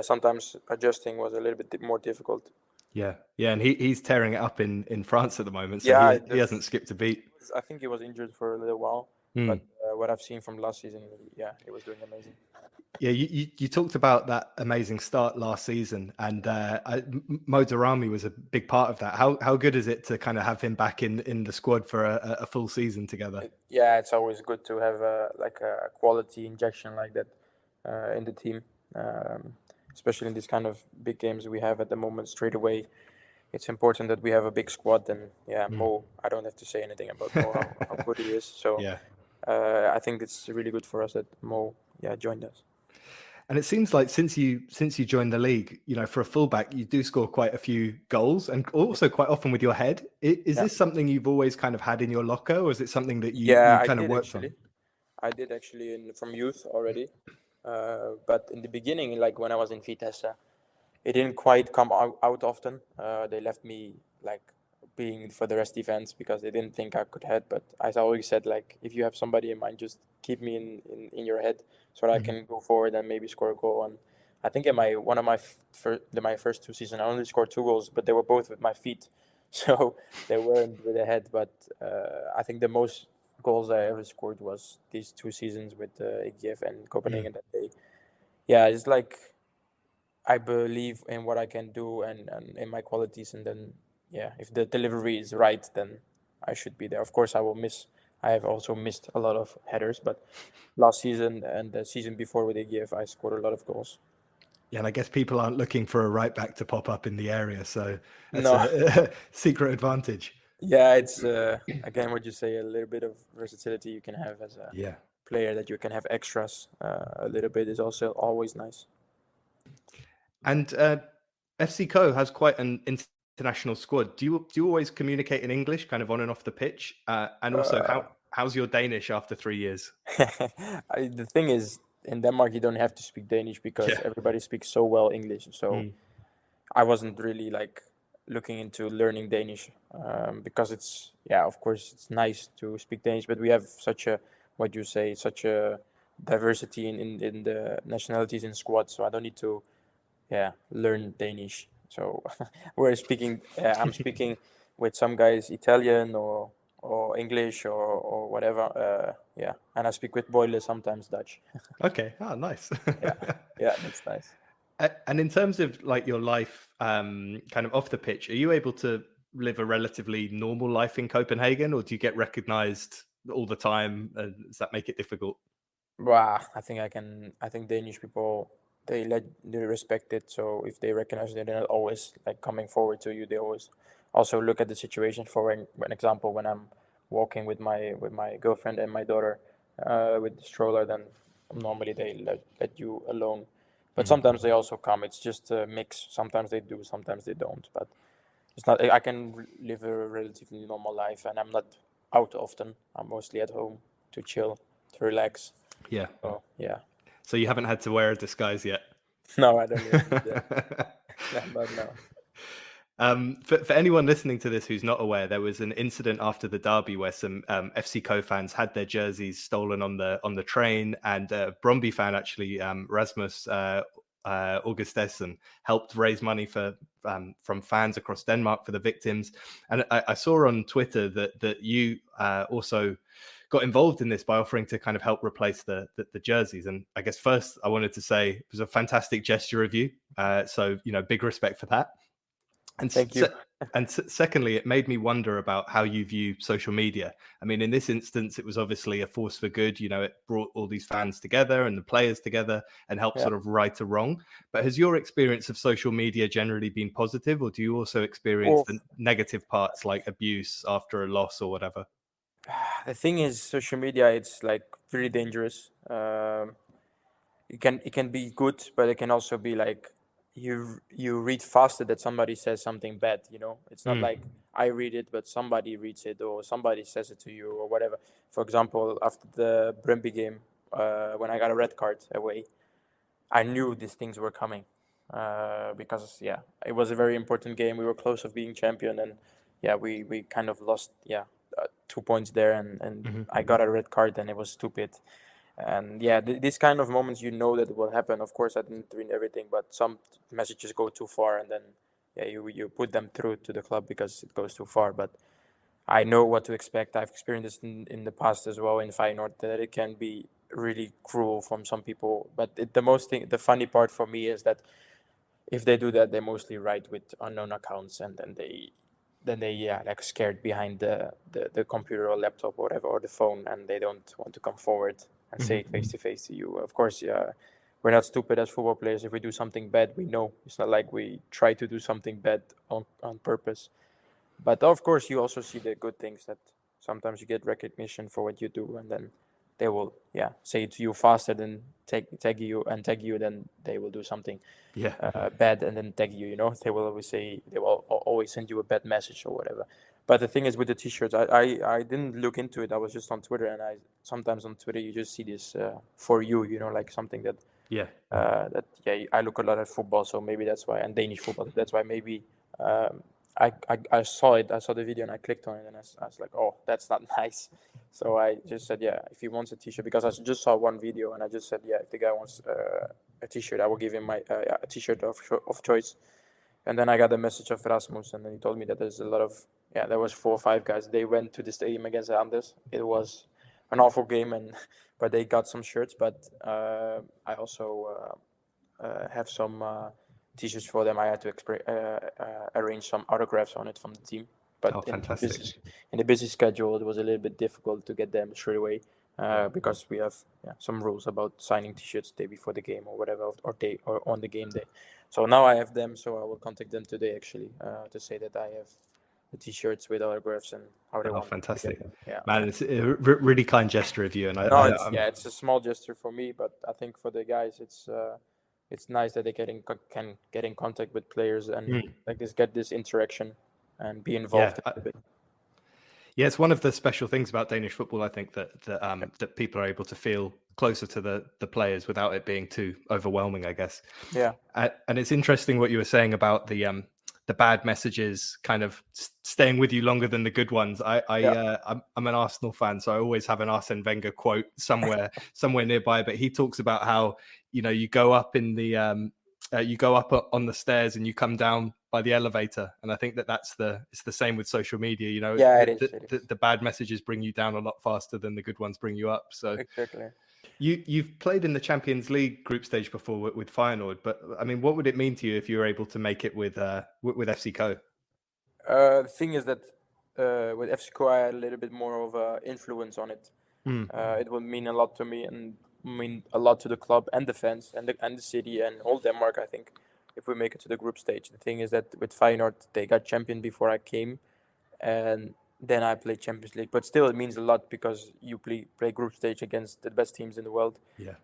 sometimes adjusting was a little bit more difficult. Yeah, and he's tearing it up in France at the moment. So he hasn't skipped a beat. I think he was injured for a little while, but what I've seen from last season, he was doing amazing. Yeah, you talked about that amazing start last season, and Mo Darami was a big part of that. How good is it to kind of have him back in the squad for a full season together? Yeah, it's always good to have a quality injection like that in the team, especially in these kind of big games we have at the moment. Straight away, it's important that we have a big squad, and Mo, I don't have to say anything about Mo, how good he is. So I think it's really good for us that Mo joined us. And it seems like since you joined the league, for a fullback, you do score quite a few goals, and also quite often with your head. Is this something you've always kind of had in your locker, or is it something that you kind of worked on? I did actually from youth already, but in the beginning, like when I was in Vitesse, it didn't quite come out often. They left me like being for the rest events because they didn't think I could head. But as I always said, like if you have somebody in mind, just keep me in your head so that I can go forward and maybe score a goal. And I think in my first 2 seasons, I only scored 2 goals, but they were both with my feet, so they weren't with the head. But I think the most goals I ever scored was these 2 seasons with AGF and Copenhagen. That day, it's like I believe in what I can do and in my qualities, and then if the delivery is right, then I should be there. Of course, I have also missed a lot of headers, but last season and the season before with AGF, I scored a lot of goals. Yeah, and I guess people aren't looking for a right back to pop up in the area, so that's No. a secret advantage. Yeah, it's again what you say, a little bit of versatility you can have as a player, that you can have extras a little bit is also always nice. And FC Co has quite an international squad. Do you always communicate in English, kind of on and off the pitch? And also, how's your Danish after 3 years? The thing is, in Denmark, you don't have to speak Danish because everybody speaks so well English. So I wasn't really like looking into learning Danish because it's of course it's nice to speak Danish, but we have such a diversity in the nationalities in squad. So I don't need to learn Danish. So I'm speaking with some guys Italian or or English or whatever. Yeah, and I speak with Boyle sometimes Dutch. Okay. Oh, nice. Yeah, that's nice. And in terms of like your life, kind of off the pitch, are you able to live a relatively normal life in Copenhagen, or do you get recognized all the time? Does that make it difficult? Well, I think I can. I think Danish people they respect it. So if they recognize it, they're not always like coming forward to you. They always also look at the situation. For an example, when I'm walking with my girlfriend and my daughter with the stroller, then normally they let you alone. But sometimes they also come. It's just a mix. Sometimes they do, sometimes they don't. But it's not. I can live a relatively normal life, and I'm not out often. I'm mostly at home to chill, to relax. Yeah. Oh, yeah. So you haven't had to wear a disguise yet? No, I don't need that. But no. For anyone listening to this who's not aware, there was an incident after the derby where some FC Co fans had their jerseys stolen on the train, and Bromby fan actually, Rasmus Augustesen, helped raise money for from fans across Denmark for the victims. And I saw on Twitter that you also got involved in this by offering to kind of help replace the jerseys. And I guess first I wanted to say it was a fantastic gesture of you. So, big respect for that. And Thank you. Secondly, it made me wonder about how you view social media. I mean, in this instance, it was obviously a force for good. It brought all these fans together and the players together and helped sort of right a wrong. But has your experience of social media generally been positive, or do you also experience the negative parts like abuse after a loss or whatever? The thing is, social media, it's like really dangerous. It can be good, but it can also be like you read faster that somebody says something bad. It's not like I read it, but somebody reads it or somebody says it to you or whatever. For example, after the Brøndby game, when I got a red card away, I knew these things were coming because it was a very important game. We were close of being champion, and we kind of lost 2 points there, and I got a red card, and it was stupid. And these kind of moments, that it will happen. Of course, I didn't win everything, but some messages go too far, and then you put them through to the club because it goes too far. But I know what to expect. I've experienced this in the past as well in Feyenoord, that it can be really cruel from some people. But the funny part for me is that if they do that, they mostly write with unknown accounts, and then they like scared behind the computer or laptop or whatever, or the phone, and they don't want to come forward and say it face to face to you. Of course, we're not stupid as football players. If we do something bad, we know. It's not like we try to do something bad on purpose. But of course, you also see the good things, that sometimes you get recognition for what you do, and then they will say it to you faster than tag you, then they will do something bad and then tag you. They will always send you a bad message or whatever. But the thing is, with the t-shirts, I didn't look into it. I was just on Twitter, and I sometimes on Twitter you just see this for you, like something that I look a lot at football, so maybe that's why, and Danish football, that's why maybe I saw it. I saw the video and I clicked on it, and I was like, oh, that's not nice. So I just said, if he wants a t-shirt, because I just saw one video, and I just said, if the guy wants a t-shirt, I will give him a t-shirt of choice. And then I got a message of Rasmus, and then he told me that there's a lot of there was 4 or 5 guys. They went to the stadium against Anders. It was an awful game, but they got some shirts. But I also have some t-shirts for them. I had to arrange some autographs on it from the team. But in the busy schedule, it was a little bit difficult to get them straight away because we have some rules about signing t-shirts day before the game or whatever, or on the game day. So now I have them, so I will contact them today actually to say that I have the t-shirts with autographs and how they want. Fantastic! Man, it's a really kind gesture of you, and it's a small gesture for me, but I think for the guys, it's nice that they can get in contact with players and get this interaction and be involved a bit. Yeah, it's one of the special things about Danish football, I think, that people are able to feel closer to the players without it being too overwhelming, I guess. Yeah. And it's interesting what you were saying about the bad messages kind of staying with you longer than the good ones. I'm an Arsenal fan, so I always have an Arsene Wenger quote somewhere nearby. But he talks about how you go up in the you go up on the stairs and you come down by the elevator. And I think it's the same with social media. You know, Yeah, it is. The bad messages bring you down a lot faster than the good ones bring you up. So Exactly. You've played in the Champions League group stage before with Feyenoord, but I mean, what would it mean to you if you were able to make it with FC Co? The thing is that with FC Co, I had a little bit more of an influence on it. It would mean a lot to me and mean a lot to the club and the fans and the city and all Denmark, I think, if we make it to the group stage. The thing is that with Feyenoord, they got champion before I came, and then I played Champions League. But still, it means a lot because you play group stage against the best teams in the world. Yeah.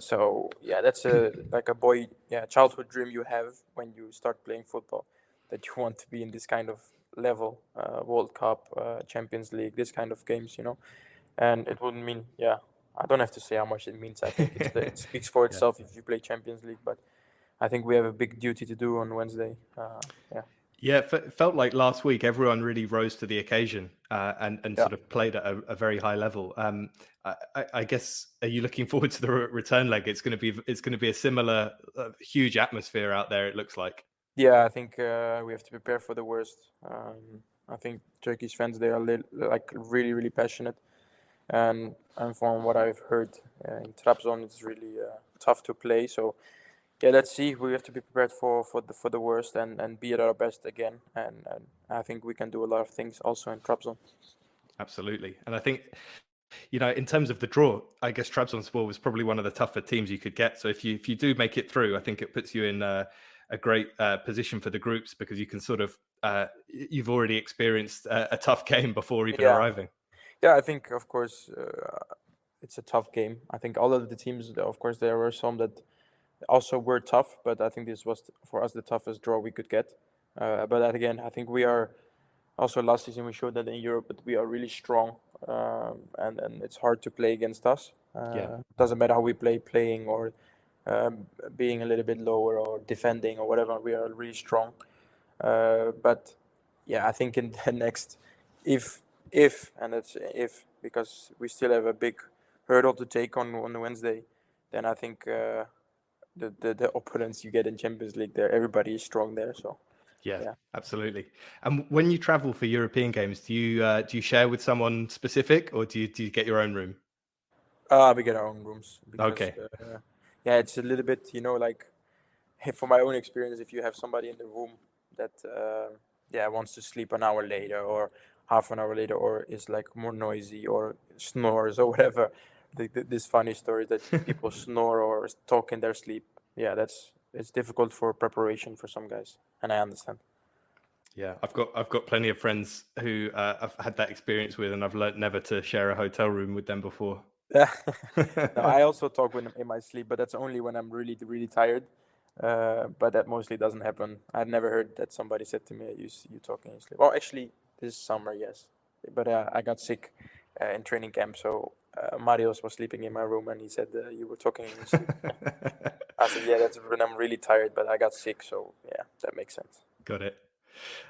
So yeah, that's like a childhood dream you have when you start playing football, that you want to be in this kind of level, World Cup, Champions League, this kind of games, you know. And it wouldn't mean, I don't have to say how much it means. I think it speaks for itself if you play Champions League. But I think we have a big duty to do on Wednesday. Yeah, it felt like last week everyone really rose to the occasion and sort of played at a very high level. I guess, are you looking forward to the return leg? It's going to be a similar huge atmosphere out there, it looks like. Yeah, I think we have to prepare for the worst. I think Turkish fans, they are really, really passionate. And from what I've heard in Trabzon, it's really tough to play. So yeah, let's see. We have to be prepared for the worst and be at our best again. And I think we can do a lot of things also in Trabzon. Absolutely. And I think, you know, in terms of the draw, I guess Trabzonspor was probably one of the tougher teams you could get. So if you do make it through, I think it puts you in a great position for the groups, because you can sort of you've already experienced a tough game before even arriving. Yeah, I think, of course, it's a tough game. I think all of the teams, of course, there were some that also were tough, but I think this was, for us, the toughest draw we could get. But again, I think we are, also last season we showed that in Europe, but we are really strong, and it's hard to play against us. Doesn't matter how we playing or being a little bit lower or defending or whatever, we are really strong. But yeah, I think in the next, if, and it's if, because we still have a big hurdle to take on Wednesday, then I think the opponents you get in Champions League, there, everybody is strong there. So yeah, absolutely. And when you travel for European games, do you share with someone specific, or do you get your own room? We get our own rooms. Because, okay. Yeah, it's a little bit, you know, like, from my own experience, if you have somebody in the room that wants to sleep an hour later or half an hour later, or is like more noisy or snores or whatever, this funny story that people snore or talk in their sleep, it's difficult for preparation for some guys, and I understand. Yeah, I've got plenty of friends who I've had that experience with, and I've learned never to share a hotel room with them before. No, I also talk with them in my sleep, but that's only when I'm really, really tired. But that mostly doesn't happen. I've never heard that somebody said to me, you talk in your sleep. Well, actually, this summer, yes. But I got sick in training camp, so Marius was sleeping in my room, and he said, you were talking in your sleep. I said, yeah, that's when I'm really tired, but I got sick, so yeah, that makes sense. Got it.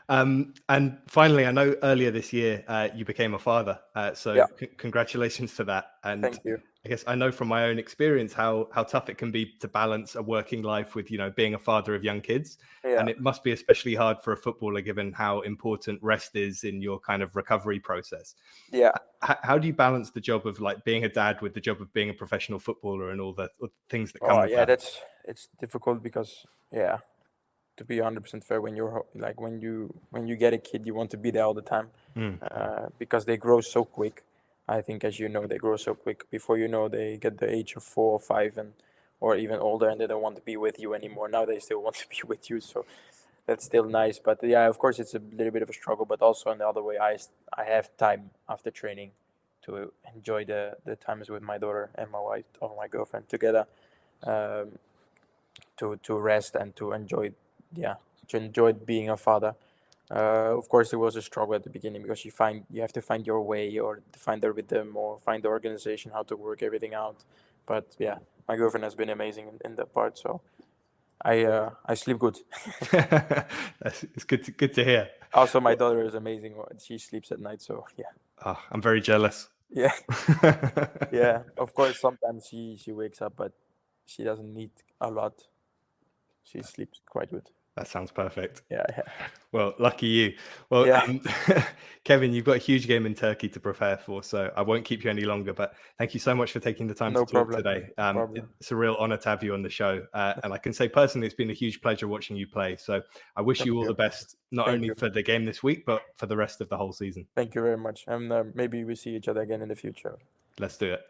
And finally, I know earlier this year you became a father, so congratulations to that. And thank you. I guess I know from my own experience how tough it can be to balance a working life with, you know, being a father of young kids. And it must be especially hard for a footballer, given how important rest is in your kind of recovery process. Yeah. How do you balance the job of like being a dad with the job of being a professional footballer and all the things that come with that? It's difficult because to be 100% fair, when you're like when you get a kid, you want to be there all the time, because they grow so quick. I think, as you know, they grow so quick. Before you know, they get the age of 4 or 5 or even older, and they don't want to be with you anymore. Now they still want to be with you, so that's still nice. But yeah, of course, it's a little bit of a struggle. But also on the other way, I have time after training to enjoy the times with my daughter and my wife or my girlfriend together, to rest and to enjoy being a father. Of course, it was a struggle at the beginning because you have to find your way, or to find the rhythm, or find the organization, how to work everything out. But yeah, my girlfriend has been amazing in that part, so I sleep good. It's good to hear. Also, my daughter is amazing. She sleeps at night, so yeah. Oh, I'm very jealous. Yeah. Yeah. Of course, sometimes she wakes up, but she doesn't need a lot. she sleeps quite good. That sounds perfect. Yeah. Well, lucky you. Well, Yeah. Kevin, you've got a huge game in Turkey to prepare for, so I won't keep you any longer. But thank you so much for taking the time No to talk problem. today. No problem. It's a real honor to have you on the show. And I can say personally, it's been a huge pleasure watching you play. So I wish Thank you all you. the best, not Thank only you. for the game this week, but for the rest of the whole season. Thank you very much. And maybe we see each other again in the future. Let's do it.